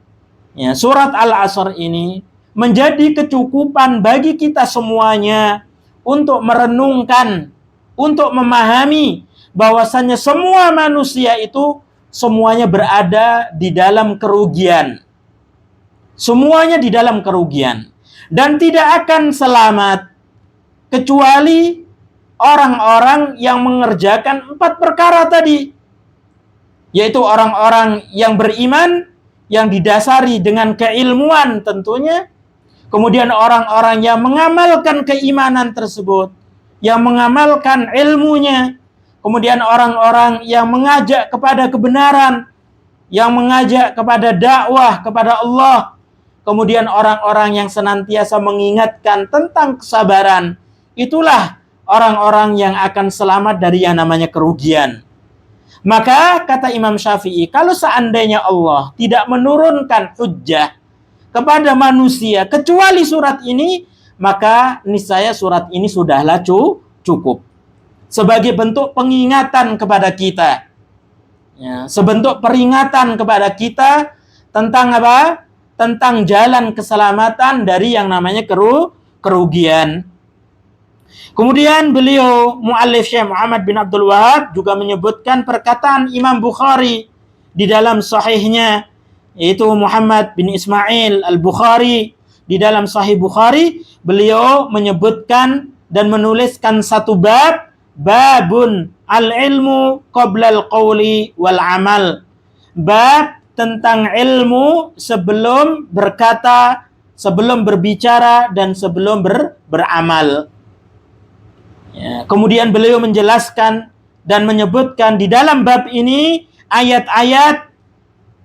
ya, surat Al-Asr ini menjadi kecukupan bagi kita semuanya untuk merenungkan, untuk memahami bahwasannya semua manusia itu semuanya berada di dalam kerugian. Semuanya di dalam kerugian. Dan tidak akan selamat kecuali orang-orang yang mengerjakan 4 perkara tadi. Yaitu orang-orang yang beriman, yang didasari dengan keilmuan tentunya. Kemudian orang-orang yang mengamalkan keimanan tersebut, yang mengamalkan ilmunya. Kemudian orang-orang yang mengajak kepada kebenaran, yang mengajak kepada dakwah kepada Allah. Kemudian orang-orang yang senantiasa mengingatkan tentang kesabaran. Itulah orang-orang yang akan selamat dari yang namanya kerugian. Maka kata Imam Syafi'i, kalau seandainya Allah tidak menurunkan hujjah kepada manusia kecuali surat ini, maka niscaya surat ini sudahlah cukup. Sebagai bentuk pengingatan kepada kita. Ya, sebentuk peringatan kepada kita tentang apa? Tentang jalan keselamatan dari yang namanya kerugian. Kemudian beliau muallif Syekh Muhammad bin Abdul Wahab juga menyebutkan perkataan Imam Bukhari di dalam sahihnya, yaitu Muhammad bin Ismail Al-Bukhari. Di dalam Sahih Bukhari beliau menyebutkan dan menuliskan satu babun al-ilmu qabla al-qawli wal amal. Bab tentang ilmu sebelum berkata, sebelum berbicara dan sebelum beramal. Ya, kemudian beliau menjelaskan dan menyebutkan di dalam bab ini ayat-ayat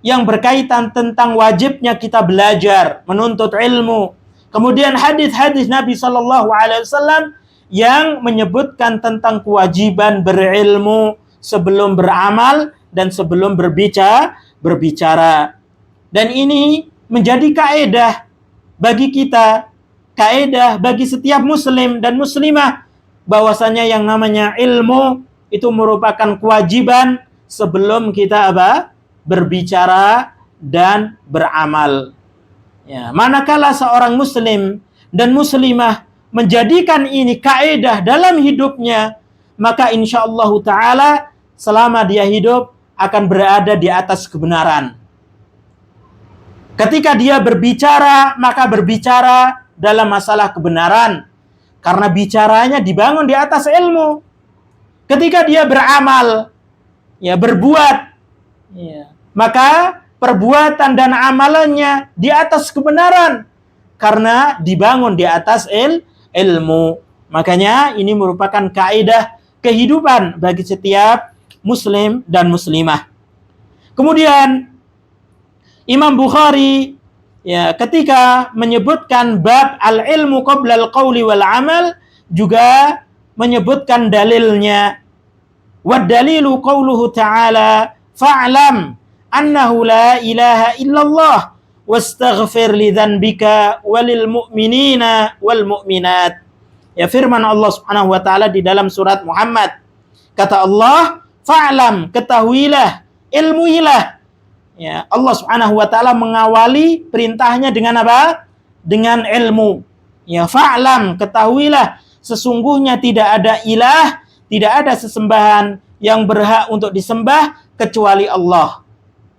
yang berkaitan tentang wajibnya kita belajar, menuntut ilmu. Kemudian hadis-hadis Nabi SAW yang menyebutkan tentang kewajiban berilmu sebelum beramal dan sebelum berbicara. Dan ini menjadi kaedah bagi kita, kaedah bagi setiap muslim dan muslimah, bahwasanya yang namanya ilmu itu merupakan kewajiban sebelum kita berbicara dan beramal. Ya, manakala seorang muslim dan muslimah menjadikan ini kaedah dalam hidupnya, maka insyaallah ta'ala selama dia hidup akan berada di atas kebenaran. Ketika dia berbicara, maka berbicara dalam masalah kebenaran. Karena bicaranya dibangun di atas ilmu. Ketika dia beramal, ya berbuat, ya, maka perbuatan dan amalannya di atas kebenaran. Karena dibangun di atas ilmu. Makanya ini merupakan kaidah kehidupan bagi setiap muslim dan muslimah. Kemudian Imam Bukhari, ya, ketika menyebutkan bab al-ilmu qabla al-qawli wal amal, juga menyebutkan dalilnya. Wa dalilu qawluhu ta'ala fa'lam annahu la ilaha illallah wastaghfir li dhanbika walil mu'minina wal mu'minat. Ya, firman Allah Subhanahu wa taala di dalam surat Muhammad. Kata Allah, fa'lam, ketahuilah, ilmuilah. Ya, Allah Subhanahu wa taala mengawali perintahnya dengan apa? Dengan ilmu. Ya, fa'lam, ketahuilah sesungguhnya tidak ada ilah, tidak ada sesembahan yang berhak untuk disembah kecuali Allah.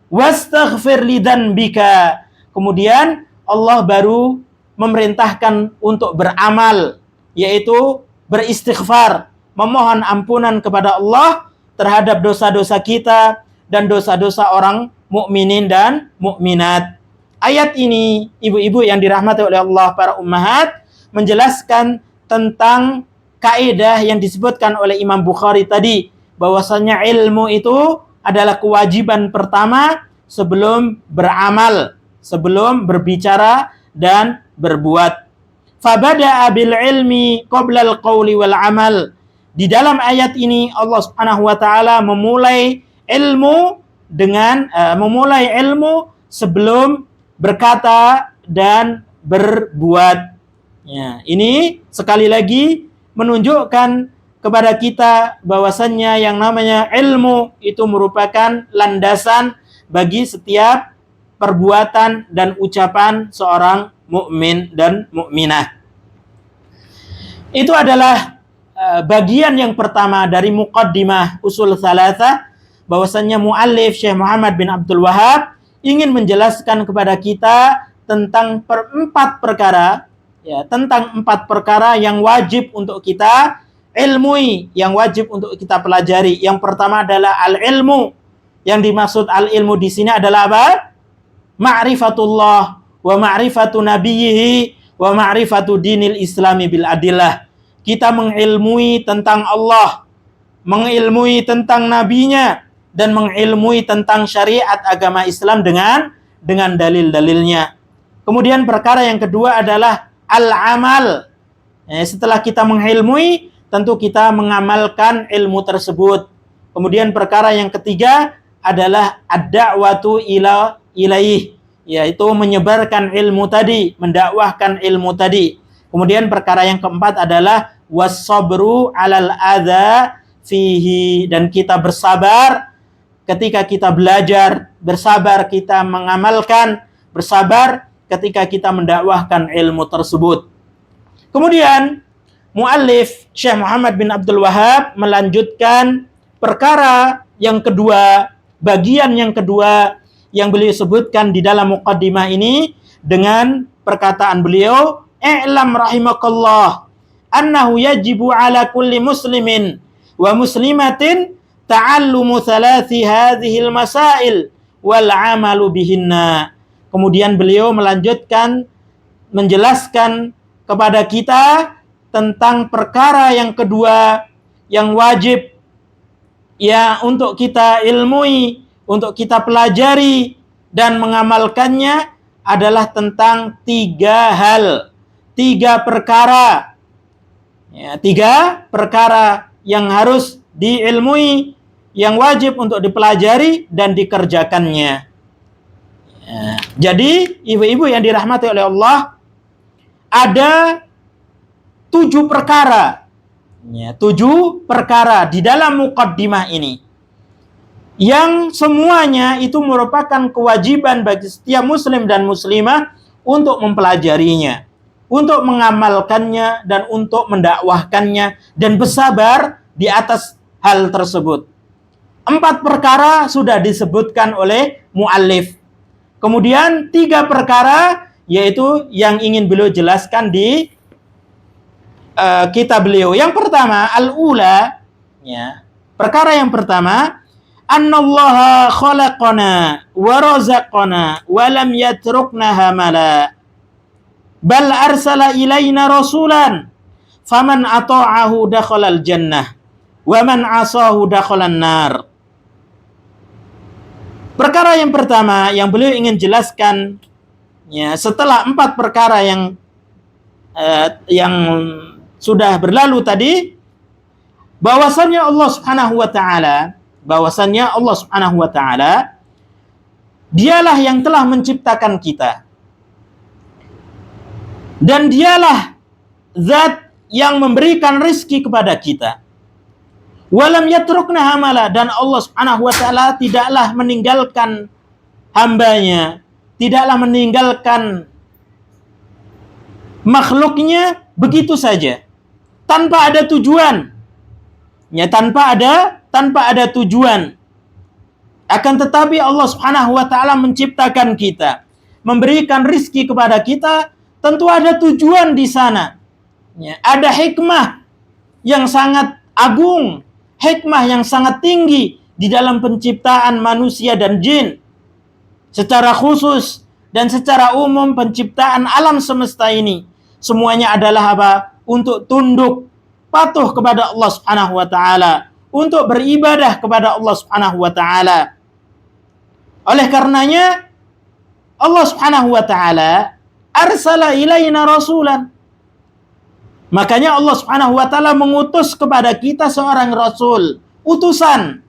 Wastaghfir li dhanbika. Kemudian Allah baru memerintahkan untuk beramal, yaitu beristighfar, memohon ampunan kepada Allah terhadap dosa-dosa kita dan dosa-dosa orang mukminin dan mukminat. Ayat ini, ibu-ibu yang dirahmati oleh Allah, para ummahat, menjelaskan tentang kaidah yang disebutkan oleh Imam Bukhari tadi, bahwasanya ilmu itu adalah kewajiban pertama sebelum beramal. sebelum berbicara dan berbuat. Fabada'a bil ilmi qabla al-qawli wal amal. Di dalam ayat ini Allah Subhanahu wa taala memulai ilmu sebelum berkata dan berbuat. Ya, ini sekali lagi menunjukkan kepada kita bahwasannya yang namanya ilmu itu merupakan landasan bagi setiap perbuatan dan ucapan seorang mukmin dan mukminah. Itu adalah bagian yang pertama dari muqaddimah usul tsalatsa, bahwasannya muallif Syekh Muhammad bin Abdul Wahhab ingin menjelaskan kepada kita tentang empat perkara yang wajib untuk kita ilmui, yang wajib untuk kita pelajari. Yang pertama adalah al-ilmu. Yang dimaksud al-ilmu di sini adalah apa? Ma'rifatullah wa ma'rifatu nabiyhi wa ma'rifatu dinil islami bil adillah. Kita mengilmui tentang Allah, mengilmui tentang nabinya, dan mengilmui tentang syariat agama Islam dengan dalil-dalilnya. Kemudian perkara yang kedua adalah al-amal. Setelah kita mengilmui, tentu kita mengamalkan ilmu tersebut. Kemudian perkara yang ketiga adalah ad-da'watu ilaih, yaitu menyebarkan ilmu tadi, mendakwahkan ilmu tadi. Kemudian perkara yang keempat adalah was-sabru 'alal adza fihi, dan kita bersabar ketika kita belajar, bersabar kita mengamalkan, bersabar ketika kita mendakwahkan ilmu tersebut. Kemudian muallif Syekh Muhammad bin Abdul Wahhab melanjutkan perkara yang kedua, bagian yang kedua yang beliau sebutkan di dalam muqaddimah ini dengan perkataan beliau, "I'lam rahimakallah annahu yajibu ala kulli muslimin wa muslimatin ta'allumu thalathi hadhil masail wal 'amalu bihinna." Kemudian beliau melanjutkan menjelaskan kepada kita tentang perkara yang kedua yang wajib ya untuk kita ilmui, untuk kita pelajari dan mengamalkannya, adalah tentang tiga perkara. Ya, tiga perkara yang harus diilmui, yang wajib untuk dipelajari dan dikerjakannya. Ya, jadi ibu-ibu yang dirahmati oleh Allah, ada 7 perkara. Ya, 7 perkara di dalam muqaddimah ini, yang semuanya itu merupakan kewajiban bagi setiap muslim dan muslimah untuk mempelajarinya, untuk mengamalkannya, dan untuk mendakwahkannya, dan bersabar di atas hal tersebut. 4 perkara sudah disebutkan oleh muallif. Kemudian 3 perkara yaitu yang ingin beliau jelaskan di kitab beliau. Yang pertama, al-ula, ya, perkara yang pertama, annallaha khalaqana wa razaqana wa lam yatrukna hamala bal arsala ilaina rasulan faman ata'ahu dakhalal jannah wa man asahu dakhalan nar. Perkara yang pertama yang beliau ingin jelaskan, ya, setelah 4 perkara yang sudah berlalu tadi, bahwasannya Allah Subhanahu wa taala dialah yang telah menciptakan kita, dan dialah zat yang memberikan rezeki kepada kita. Walam yatrukna hamala, dan Allah Subhanahu wa taala tidaklah meninggalkan hambanya, tidaklah meninggalkan makhluknya begitu saja, tanpa ada tujuan. Ya, tanpa ada tujuan. Akan tetapi Allah Subhanahu wa taala menciptakan kita, memberikan rizki kepada kita, tentu ada tujuan di sana. Ya, ada hikmah yang sangat agung, hikmah yang sangat tinggi di dalam penciptaan manusia dan jin. Secara khusus dan secara umum penciptaan alam semesta ini semuanya adalah apa? Untuk tunduk, patuh kepada Allah Subhanahu wa taala, untuk beribadah kepada Allah Subhanahu wa taala. Oleh karenanya Allah Subhanahu wa taala arsala ilaina rasulan. Makanya Allah Subhanahu wa taala mengutus kepada kita seorang rasul, utusan.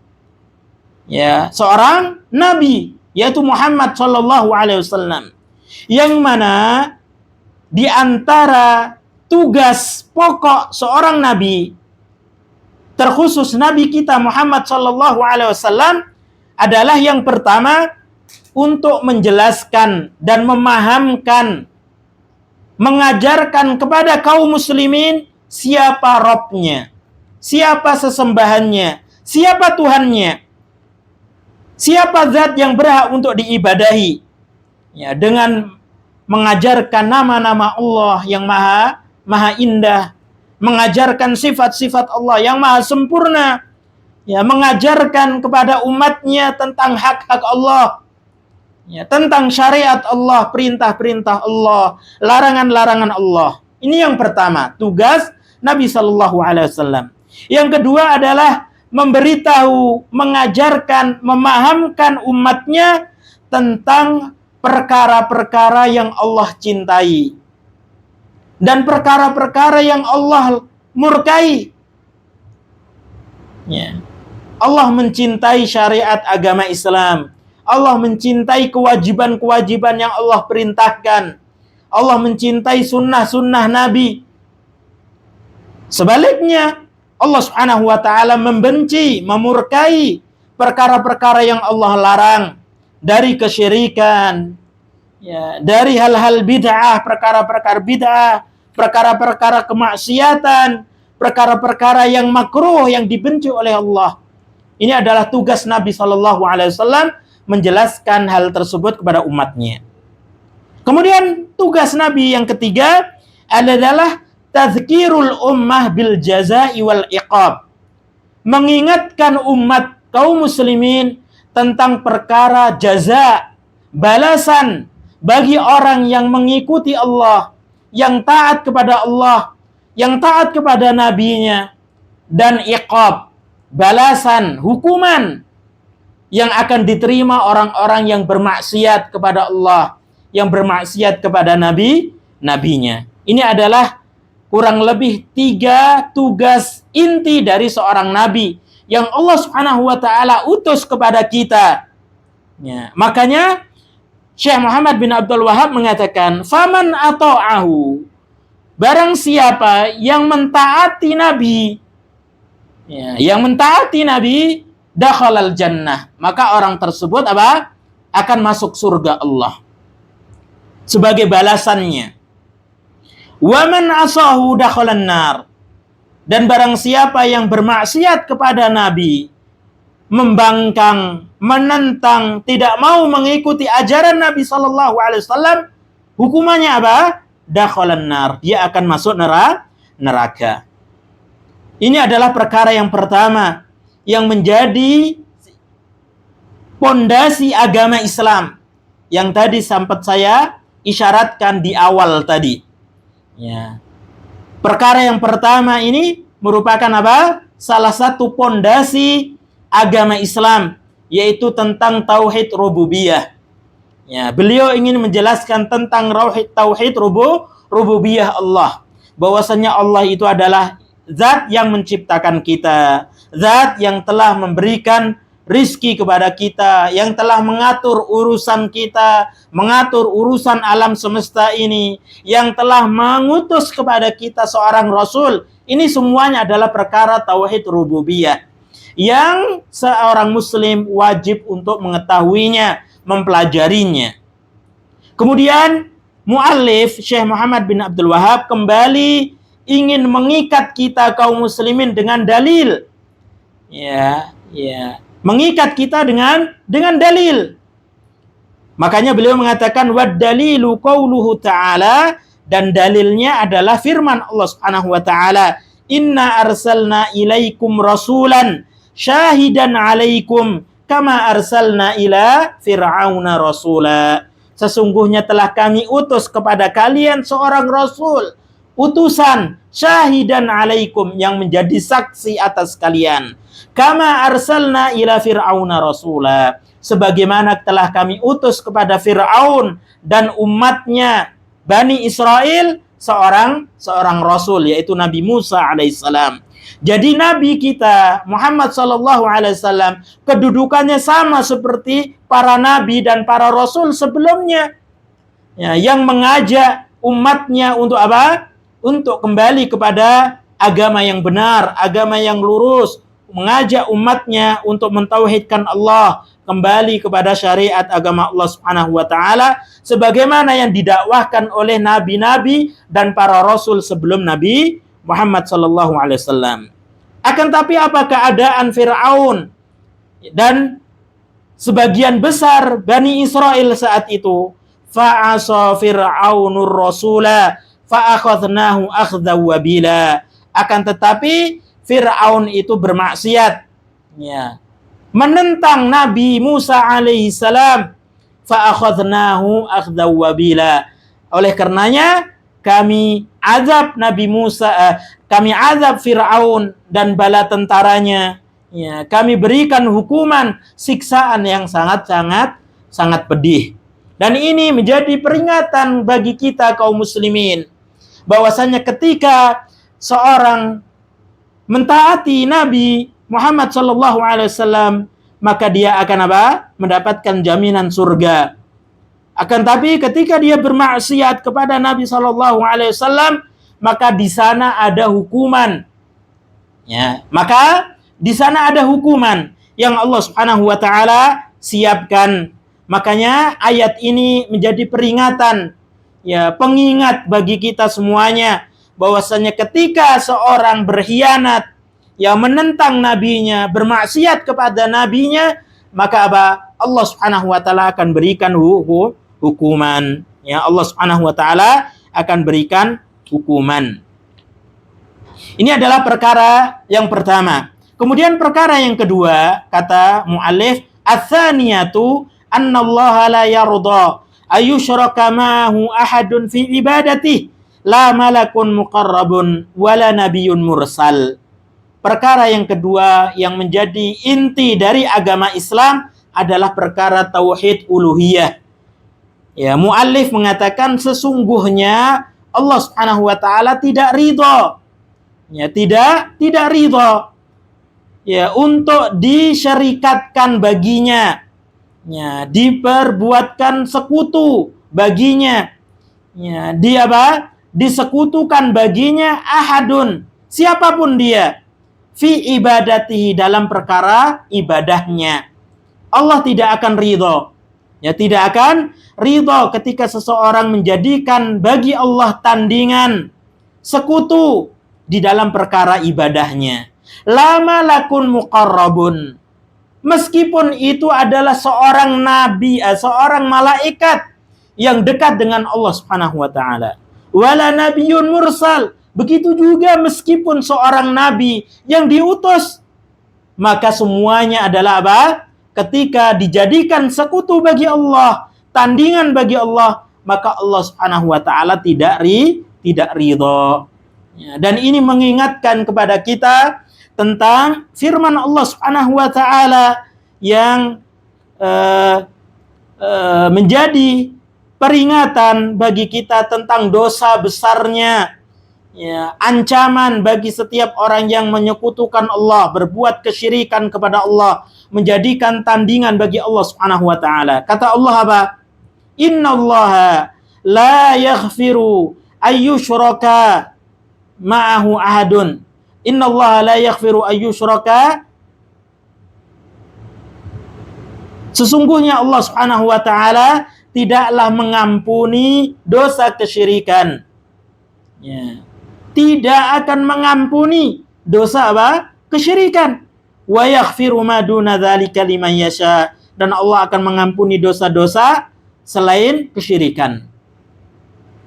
Ya, seorang nabi, yaitu Muhammad sallallahu alaihi wasallam. Yang mana di antara tugas pokok seorang nabi, terkhusus nabi kita Muhammad sallallahu alaihi wasallam, adalah yang pertama untuk menjelaskan dan memahamkan, mengajarkan kepada kaum muslimin siapa Rabbnya, siapa sesembahannya, siapa Tuhannya, siapa zat yang berhak untuk diibadahi. Ya, dengan mengajarkan nama-nama Allah yang maha indah, mengajarkan sifat-sifat Allah yang maha sempurna, ya, mengajarkan kepada umatnya tentang hak-hak Allah, ya, tentang syariat Allah, perintah-perintah Allah, larangan-larangan Allah. Ini yang pertama, tugas Nabi Shallallahu Alaihi Wasallam. Yang kedua adalah memberitahu, mengajarkan, memahamkan umatnya tentang perkara-perkara yang Allah cintai dan perkara-perkara yang Allah murkai. Ya. Allah mencintai syariat agama Islam. Allah mencintai kewajiban-kewajiban yang Allah perintahkan. Allah mencintai sunnah-sunnah Nabi. Sebaliknya, Allah Subhanahu wa taala membenci, memurkai perkara-perkara yang Allah larang, dari kesyirikan, ya, dari hal-hal bid'ah, perkara-perkara bid'ah, perkara-perkara kemaksiatan, perkara-perkara yang makruh yang dibenci oleh Allah. Ini adalah tugas Nabi Shallallahu Alaihi Wasallam, menjelaskan hal tersebut kepada umatnya. Kemudian tugas Nabi yang ketiga adalah tazkirul ummah bil jazai wal iqab, mengingatkan umat kaum muslimin tentang perkara jaza, balasan bagi orang yang mengikuti Allah, yang taat kepada Allah, yang taat kepada nabinya, dan iqab, balasan, hukuman yang akan diterima orang-orang yang bermaksiat kepada Allah, yang bermaksiat kepada nabinya. Ini adalah kurang lebih 3 tugas inti dari seorang nabi yang Allah Subhanahu wa taala utus kepada kita. Ya, makanya Syekh Muhammad bin Abdul Wahab mengatakan, "Faman ata'ahu", barang siapa yang mentaati Nabi, ya, yang mentaati Nabi, dakhalal jannah, maka orang tersebut apa? Akan masuk surga Allah sebagai balasannya. Wa man asahu dakhalan nar, dan barang siapa yang bermaksiat kepada Nabi, membangkang, menentang, tidak mau mengikuti ajaran Nabi Sallallahu Alaihi Wasallam, hukumannya apa? Dakhalan nar, dia akan masuk neraka. Ini adalah perkara yang pertama yang menjadi pondasi agama Islam yang tadi sempat saya isyaratkan di awal tadi. Ya. Perkara yang pertama ini merupakan apa? Salah satu pondasi agama Islam, yaitu tentang tauhid rububiyah. Ya, beliau ingin menjelaskan tentang tauhid rububiyah Allah, bahwasanya Allah itu adalah zat yang menciptakan kita, zat yang telah memberikan rizki kepada kita, yang telah mengatur urusan kita, mengatur urusan alam semesta ini, yang telah mengutus kepada kita seorang Rasul. Ini semuanya adalah perkara tauhid rububiyah yang seorang muslim wajib untuk mengetahuinya, mempelajarinya. Kemudian muallif Syekh Muhammad bin Abdul Wahab kembali ingin mengikat kita kaum muslimin dengan dalil. Ya. Mengikat kita dengan dalil. Makanya beliau mengatakan wad dalilu qauluhu ta'ala, dan dalilnya adalah firman Allah Subhanahu wa taala, inna arsalna ilaikum rasulan syahidan alaikum kama arsalna ila fir'auna rasula. Sesungguhnya telah kami utus kepada kalian seorang rasul, utusan, syahidan alaikum, yang menjadi saksi atas kalian. Kama arsalna ila fir'auna rasula, sebagaimana telah kami utus kepada Fir'aun dan umatnya Bani Israel seorang rasul, yaitu Nabi Musa alaihissalam. Jadi Nabi kita Muhammad sallallahu alaihi wasallam kedudukannya sama seperti para nabi dan para rasul sebelumnya, ya, yang mengajak umatnya untuk apa? Untuk kembali kepada agama yang benar, agama yang lurus, mengajak umatnya untuk mentauhidkan Allah, kembali kepada syariat agama Allah Subhanahu wa taala sebagaimana yang didakwahkan oleh nabi-nabi dan para rasul sebelum Nabi Muhammad sallallahu alaihi wasallam. Akan tapi apa keadaan Fir'aun dan sebagian besar Bani Israel saat itu? Fa'asa Fir'aunur rasula fa'akhadnahu akhdaw wabila. Akan tetapi Fir'aun itu bermaksiat, ya, menentang Nabi Musa alaihi salam, fa'akhadnahu akhdaw wabila. Oleh karenanya kami azab Nabi Musa, kami azab Fir'aun dan bala tentaranya, ya, kami berikan hukuman siksaan yang sangat pedih. Dan ini menjadi peringatan bagi kita kaum muslimin bahwasanya ketika seorang mentaati Nabi Muhammad sallallahu alaihi wasallam, maka dia akan apa? Mendapatkan jaminan surga. Akan tapi ketika dia bermaksiat kepada Nabi sallallahu alaihi wasallam, maka di sana ada hukuman. Ya, maka di sana ada hukuman yang Allah Subhanahu wa taala siapkan. Makanya ayat ini menjadi peringatan, ya, pengingat bagi kita semuanya bahwasanya ketika seorang berkhianat, yang menentang nabinya, bermaksiat kepada nabinya, maka apa? Allah Subhanahu wa taala akan berikan hukuman. Ya, Allah Subhanahu wa taala akan berikan hukuman. Ini adalah perkara yang pertama. Kemudian perkara yang kedua, kata muallif, ats-tsaniyatu annallaha la yarda ayyushraka ma'ahu ahadun fi ibadatihi la malakun muqarrabun wala nabiyyun mursal. Perkara yang kedua yang menjadi inti dari agama Islam adalah perkara tauhid uluhiyah. Ya, muallif mengatakan sesungguhnya Allah Subhanahu wa taala tidak ridha. Ya, tidak ridha, ya, untuk disyarikatkan baginya, ya, diperbuatkan sekutu baginya, ya, dia apa? Disekutukan baginya ahadun, siapapun dia, fi ibadatihi, dalam perkara ibadahnya. Allah tidak akan ridho, ya, tidak akan ridho ketika seseorang menjadikan bagi Allah tandingan, sekutu di dalam perkara ibadahnya. La malakun muqarrabun, meskipun itu adalah seorang nabi, seorang malaikat yang dekat dengan Allah Subhanahu wa taala. Wala nabiyyun mursal, begitu juga meskipun seorang nabi yang diutus, maka semuanya adalah apa? Ketika dijadikan sekutu bagi Allah, tandingan bagi Allah, maka Allah Subhanahu wa taala tidak ridho. Ya, dan ini mengingatkan kepada kita tentang firman Allah Subhanahu wa taala yang menjadi peringatan bagi kita tentang dosa besarnya, ya, ancaman bagi setiap orang yang menyekutukan Allah, berbuat kesyirikan kepada Allah, menjadikan tandingan bagi Allah Subhanahu wa taala. Kata Allah apa? Innallaha la yaghfiru ayyushraka ma'ahu ahadun. Innallaha la yaghfiru ayyushraka. Sesungguhnya Allah Subhanahu wa taala tidaklah mengampuni dosa kesyirikan. Ya. Tidak akan mengampuni dosa apa? Kesyirikan. Wa yaghfiru ma duna dzalika liman yasha. Dan Allah akan mengampuni dosa-dosa selain kesyirikan.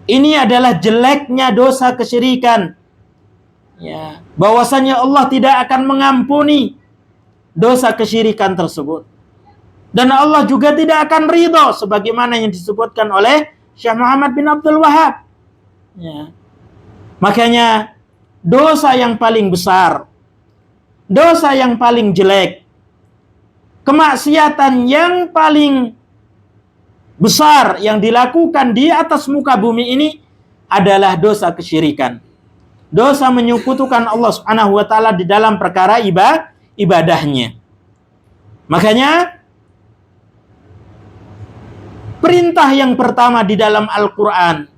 Ini adalah jeleknya dosa kesyirikan. Ya, bahwasanya Allah tidak akan mengampuni dosa kesyirikan tersebut. Dan Allah juga tidak akan ridho sebagaimana yang disebutkan oleh Syekh Muhammad bin Abdul Wahab. Ya. Makanya dosa yang paling besar, dosa yang paling jelek, kemaksiatan yang paling besar yang dilakukan di atas muka bumi ini adalah dosa kesyirikan. Dosa menyekutukan Allah Subhanahu wa taala di dalam perkara ibadahnya. Makanya perintah yang pertama di dalam Al-Qur'an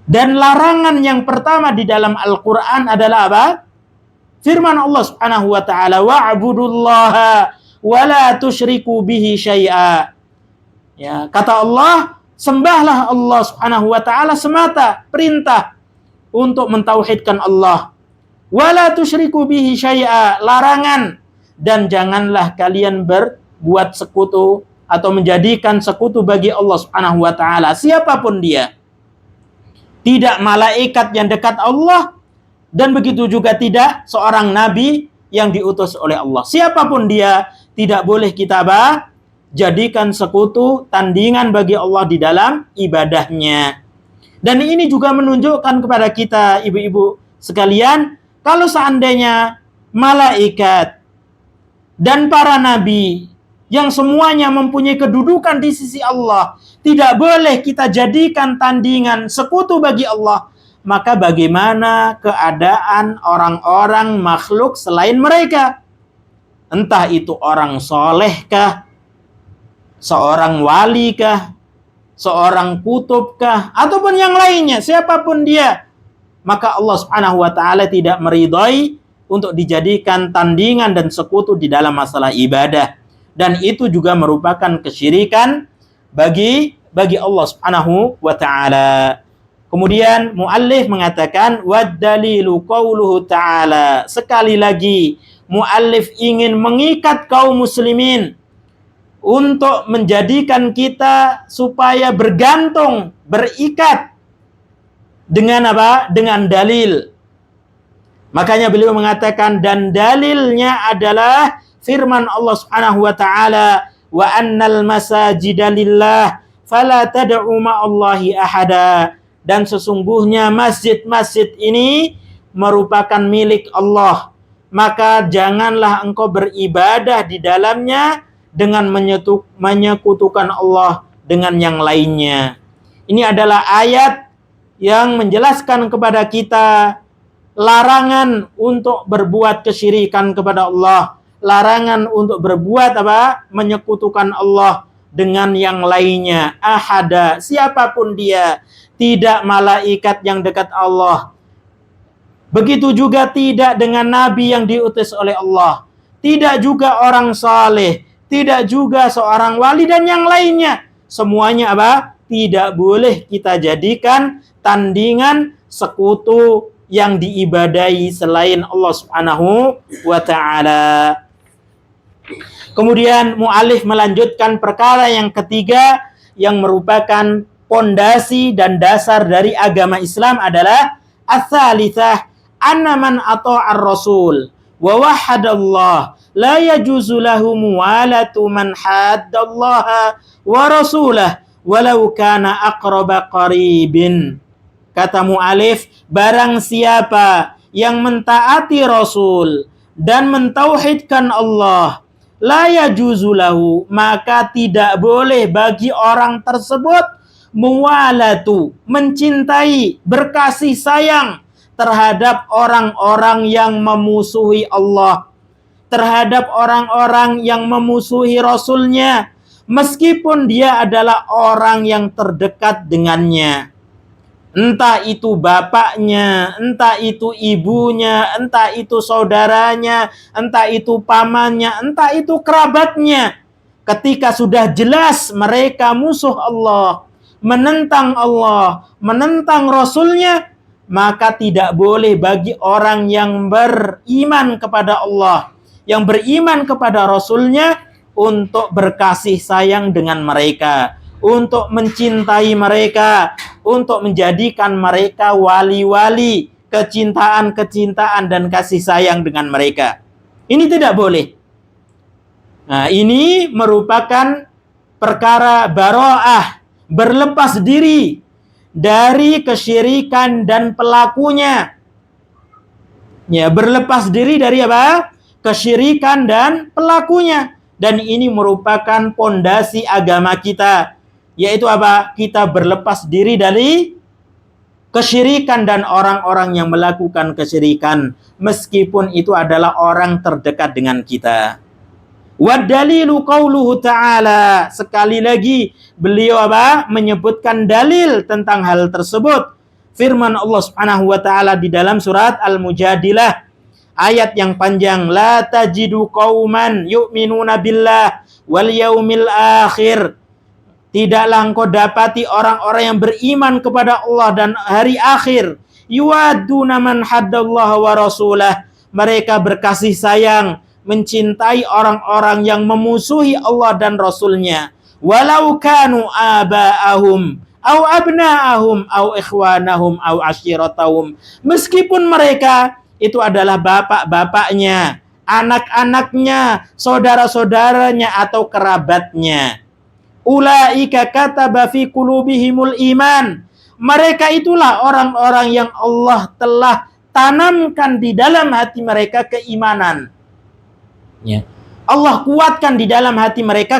dan larangan yang pertama di dalam Al-Qur'an adalah apa? Firman Allah Subhanahu wa taala, wa'budullaha wa la tusyriku bihi syai'a. Ya, kata Allah, sembahlah Allah Subhanahu wa taala semata, perintah untuk mentauhidkan Allah. Wa la tusyriku bihi syai'a, larangan, dan janganlah kalian berbuat sekutu atau menjadikan sekutu bagi Allah Subhanahu wa taala siapapun dia. Tidak malaikat yang dekat Allah, dan begitu juga tidak seorang nabi yang diutus oleh Allah. Siapapun dia, tidak boleh kita jadikan sekutu, tandingan bagi Allah di dalam ibadahnya. Dan ini juga menunjukkan kepada kita, ibu-ibu sekalian, kalau seandainya malaikat dan para nabi yang semuanya mempunyai kedudukan di sisi Allah tidak boleh kita jadikan tandingan sekutu bagi Allah, maka bagaimana keadaan orang-orang makhluk selain mereka? Entah itu orang solehkah, seorang walikah, seorang kutubkah, ataupun yang lainnya, siapapun dia, maka Allah Subhanahu wa taala tidak meridhai untuk dijadikan tandingan dan sekutu di dalam masalah ibadah. Dan itu juga merupakan kesyirikan bagi Allah Subhanahu wa taala. Kemudian muallif mengatakan wad-dalilu qauluhu ta'ala. Sekali lagi muallif ingin mengikat kaum muslimin untuk menjadikan kita supaya bergantung, berikat dengan apa? Dengan dalil. Makanya beliau mengatakan, dan dalilnya adalah firman Allah Subhanahu wa taala, wa annal masajida lillah fala tad'u ma'allahi ahada. Dan sesungguhnya masjid-masjid ini merupakan milik Allah, maka janganlah engkau beribadah di dalamnya dengan menyekutukan Allah dengan yang lainnya. Ini adalah ayat yang menjelaskan kepada kita larangan untuk berbuat kesyirikan kepada Allah, larangan untuk berbuat apa? Menyekutukan Allah dengan yang lainnya. Ahada, siapapun dia, tidak malaikat yang dekat Allah. Begitu juga tidak dengan nabi yang diutus oleh Allah, tidak juga orang saleh, tidak juga seorang wali dan yang lainnya. Semuanya apa? Tidak boleh kita jadikan tandingan sekutu yang diibadahi selain Allah Subhanahu wa taala. Kemudian mu'alif melanjutkan perkara yang ketiga yang merupakan pondasi dan dasar dari agama Islam adalah ats-tsalitsah anna man ata'ar rasul wa wahadallah la yajuzu lahu muwalatu man haddallaha wa rasulah walau kana aqraba qaribin. Kata mu'alif, barang siapa yang mentaati Rasul dan mentauhidkan Allah, la yajuzu lahu, maka tidak boleh bagi orang tersebut muwalatu, mencintai, berkasih sayang terhadap orang-orang yang memusuhi Allah, terhadap orang-orang yang memusuhi Rasulnya, meskipun dia adalah orang yang terdekat dengannya. Entah itu bapaknya, entah itu ibunya, entah itu saudaranya, entah itu pamannya, entah itu kerabatnya. Ketika sudah jelas mereka musuh Allah, menentang Rasulnya, maka tidak boleh bagi orang yang beriman kepada Allah, yang beriman kepada Rasulnya, untuk berkasih sayang dengan mereka, untuk mencintai mereka, untuk menjadikan mereka wali-wali, kecintaan dan kasih sayang dengan mereka. Ini tidak boleh. Nah, ini merupakan perkara bara'ah, berlepas diri dari kesyirikan dan pelakunya. Ya, berlepas diri dari apa? Kesyirikan dan pelakunya. Dan ini merupakan pondasi agama kita, yaitu apa? Kita berlepas diri dari kesyirikan dan orang-orang yang melakukan kesyirikan, meskipun itu adalah orang terdekat dengan kita. Wadalilu qauluhu ta'ala. Sekali lagi beliau apa? Menyebutkan dalil tentang hal tersebut. Firman Allah Subhanahu wa taala di dalam surat Al-Mujadilah ayat yang panjang, la tajidu qauman yu'minuna billah wal yaumil akhir. Tidaklah engkau dapati orang-orang yang beriman kepada Allah dan hari akhir, yuwadduna man haddallaha wa rasulah. Mereka berkasih sayang, mencintai orang-orang yang memusuhi Allah dan Rasulnya. Walau kanu aba'ahum au abna'ahum au ikhwanahum au ashiratahum. Meskipun mereka itu adalah bapak-bapaknya, anak-anaknya, saudara-saudaranya atau kerabatnya. Ulaika kataba fi qulubihimul iman. Mereka itulah orang-orang yang Allah telah tanamkan di dalam hati mereka keimanan. Ya. Allah kuatkan di dalam hati mereka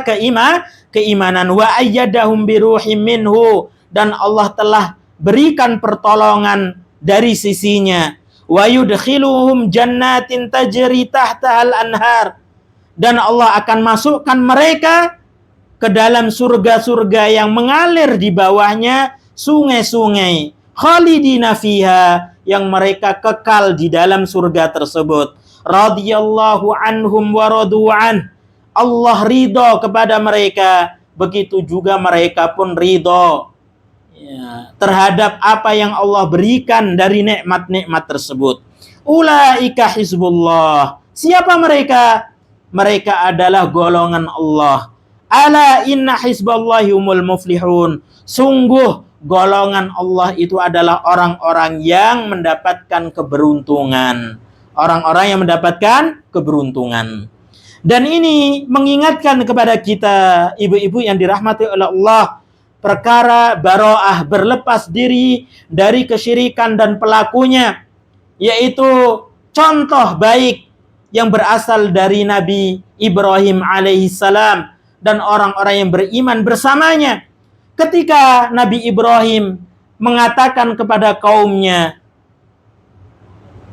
keimanan. Wa ayyadahum biruhim minhu. Dan Allah telah berikan pertolongan dari sisinya. Wa yudkhiluhum jannatin tajri tahtahal anhar. Dan Allah akan masukkan mereka ke dalam surga-surga yang mengalir di bawahnya sungai-sungai. Khalidina fiha, yang mereka kekal di dalam surga tersebut. Radhiyallahu anhum wa radu'an. Allah ridho kepada mereka, begitu juga mereka pun ridho terhadap apa yang Allah berikan dari nikmat-nikmat tersebut. Ulaika hizbullah. Siapa mereka? Mereka adalah golongan Allah. Ala inna hizballahi humul muflihun. Sungguh golongan Allah itu adalah orang-orang yang mendapatkan keberuntungan. Orang-orang yang mendapatkan keberuntungan. Dan ini mengingatkan kepada kita, ibu-ibu yang dirahmati oleh Allah, perkara baro'ah, berlepas diri dari kesyirikan dan pelakunya, yaitu contoh baik yang berasal dari Nabi Ibrahim alaihissalam dan orang-orang yang beriman bersamanya. Ketika Nabi Ibrahim mengatakan kepada kaumnya,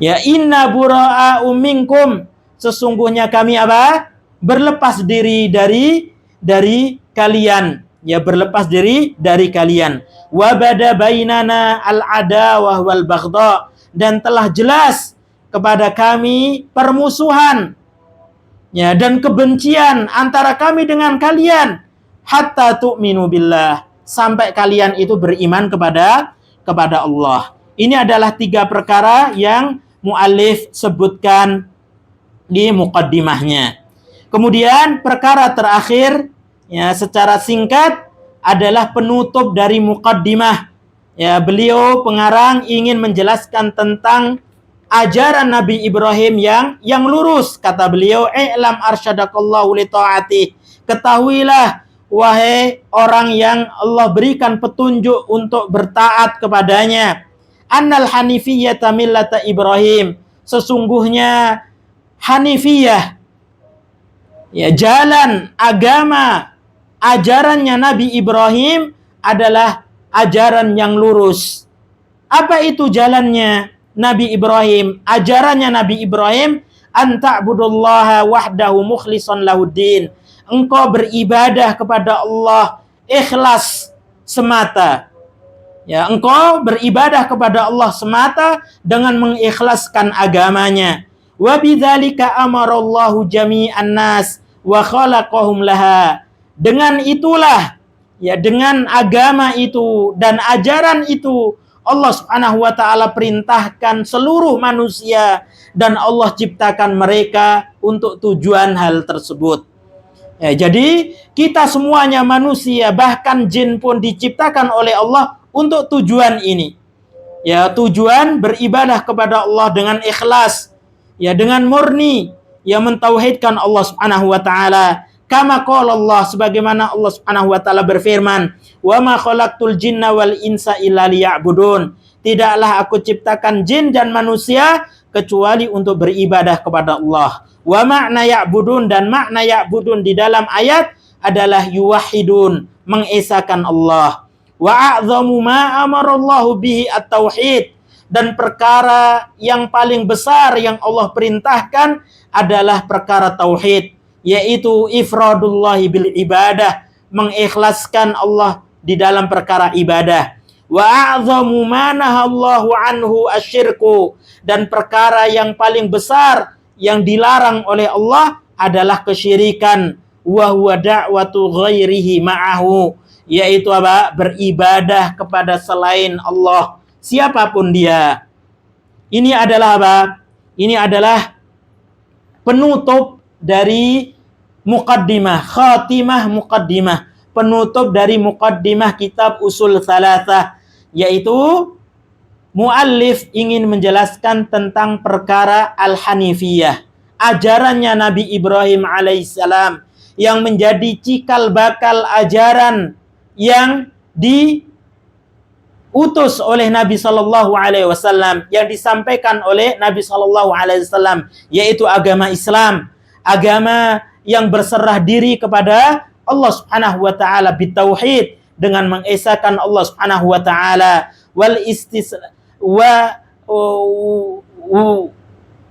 ya inna bura'a'u minkum, sesungguhnya kami apa? Berlepas diri dari kalian. Ya, berlepas diri dari kalian. Wa bada bainana al-adawah wal baghdha, dan telah jelas kepada kami permusuhan, ya, dan kebencian antara kami dengan kalian, hatta tu'minu billah, sampai kalian itu beriman kepada Allah. Ini adalah 3 perkara yang muallif sebutkan di muqaddimahnya. Kemudian perkara terakhir, ya, secara singkat adalah penutup dari muqaddimah. Ya, beliau pengarang ingin menjelaskan tentang ajaran Nabi Ibrahim yang lurus. Kata beliau, "I'lam arsyadakallahu li ta'ati." Ketahuilah wahai orang yang Allah berikan petunjuk untuk bertaat kepadanya. Annal hanifiyyata millata Ibrahim. Sesungguhnya Hanifiyah, ya, jalan agama, ajarannya Nabi Ibrahim adalah ajaran yang lurus. Apa itu jalannya Nabi Ibrahim? Ajarannya Nabi Ibrahim, anta'budullaha wahdahu mukhlishan lahuddin. Engkau beribadah kepada Allah ikhlas semata. Ya, engkau beribadah kepada Allah semata dengan mengikhlaskan agamanya. Wa bidzalika amarallahu jami'an nas wa khalaqahum laha. Dengan itulah, ya, dengan agama itu dan ajaran itu, Allah Subhanahu wa taala perintahkan seluruh manusia dan Allah ciptakan mereka untuk tujuan hal tersebut. Ya, jadi kita semuanya manusia, bahkan jin pun diciptakan oleh Allah untuk tujuan ini. Ya, tujuan beribadah kepada Allah dengan ikhlas, ya, dengan murni, ya, mentauhidkan Allah Subhanahu wa taala. Kama qala Allah, sebagaimana Allah Subhanahu wa taala berfirman, "Wa ma khalaqtul jinna wal insa illa liya'budun." Tidaklah aku ciptakan jin dan manusia kecuali untuk beribadah kepada Allah. Wa makna ya'budun, dan makna ya'budun di dalam ayat adalah yuwahhidun, mengesakan Allah. Wa a'zamu ma amarallahu bihi at-tauhid, dan perkara yang paling besar yang Allah perintahkan adalah perkara tauhid, yaitu ifradullahi bil ibadah, mengikhlaskan Allah di dalam perkara ibadah. Wa a'zamu ma nahallahu anhu asyirku, dan perkara yang paling besar yang dilarang oleh Allah adalah kesyirikan. Wa huwa da'watu ghairihi ma'ahu, yaitu apa? Beribadah kepada selain Allah, siapapun dia. Ini adalah apa? Ini adalah penutup dari muqaddimah, khatimah muqaddimah, penutup dari muqaddimah kitab Usul Tsalatsah, yaitu muallif ingin menjelaskan tentang perkara al-hanifiyah, ajarannya Nabi Ibrahim alaihissalam, yang menjadi cikal bakal ajaran yang diutus oleh Nabi Shallallahu Alaihi Wasallam, yang disampaikan oleh Nabi Shallallahu Alaihi Wasallam, yaitu agama Islam, agama yang berserah diri kepada Allah Subhanahu Wa Taala bitauhid, dengan mengesahkan Allah Subhanahu Wa Taala,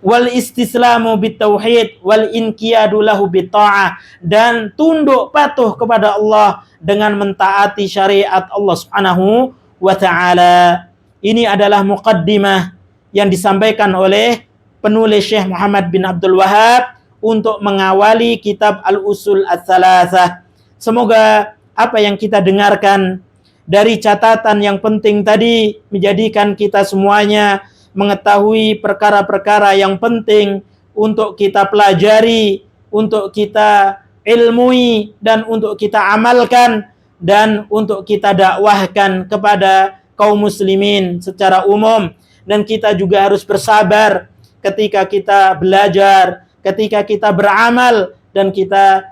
wal istislamu bitauhid wal inqiyadu lahu bitta'ah, dan tunduk patuh kepada Allah dengan mentaati syariat Allah Subhanahu wa taala. Ini adalah muqaddimah yang disampaikan oleh penulis Syekh Muhammad bin Abdul Wahhab untuk mengawali kitab Al-Usul Ats-Tsalatsah. Semoga apa yang kita dengarkan dari catatan yang penting tadi menjadikan kita semuanya mengetahui perkara-perkara yang penting untuk kita pelajari, untuk kita ilmui, dan untuk kita amalkan, dan untuk kita dakwahkan kepada kaum muslimin secara umum. Dan kita juga harus bersabar ketika kita belajar, ketika kita beramal, dan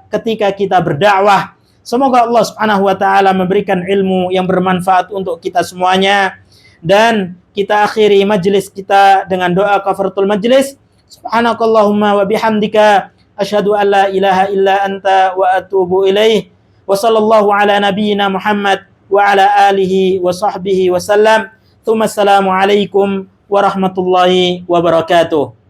ketika kita berdakwah. Semoga Allah Subhanahu wa taala memberikan ilmu yang bermanfaat untuk kita semuanya. Dan kita akhiri majlis kita dengan doa kafaratul majlis. Subhanakallahumma wa bihamdika asyhadu an la ilaha illa anta wa atubu ilaih. Wa sallallahu ala nabiyyina Muhammad wa ala alihi wa sahbihi wa sallam. Tsumma assalamu alaikum warahmatullahi wabarakatuh.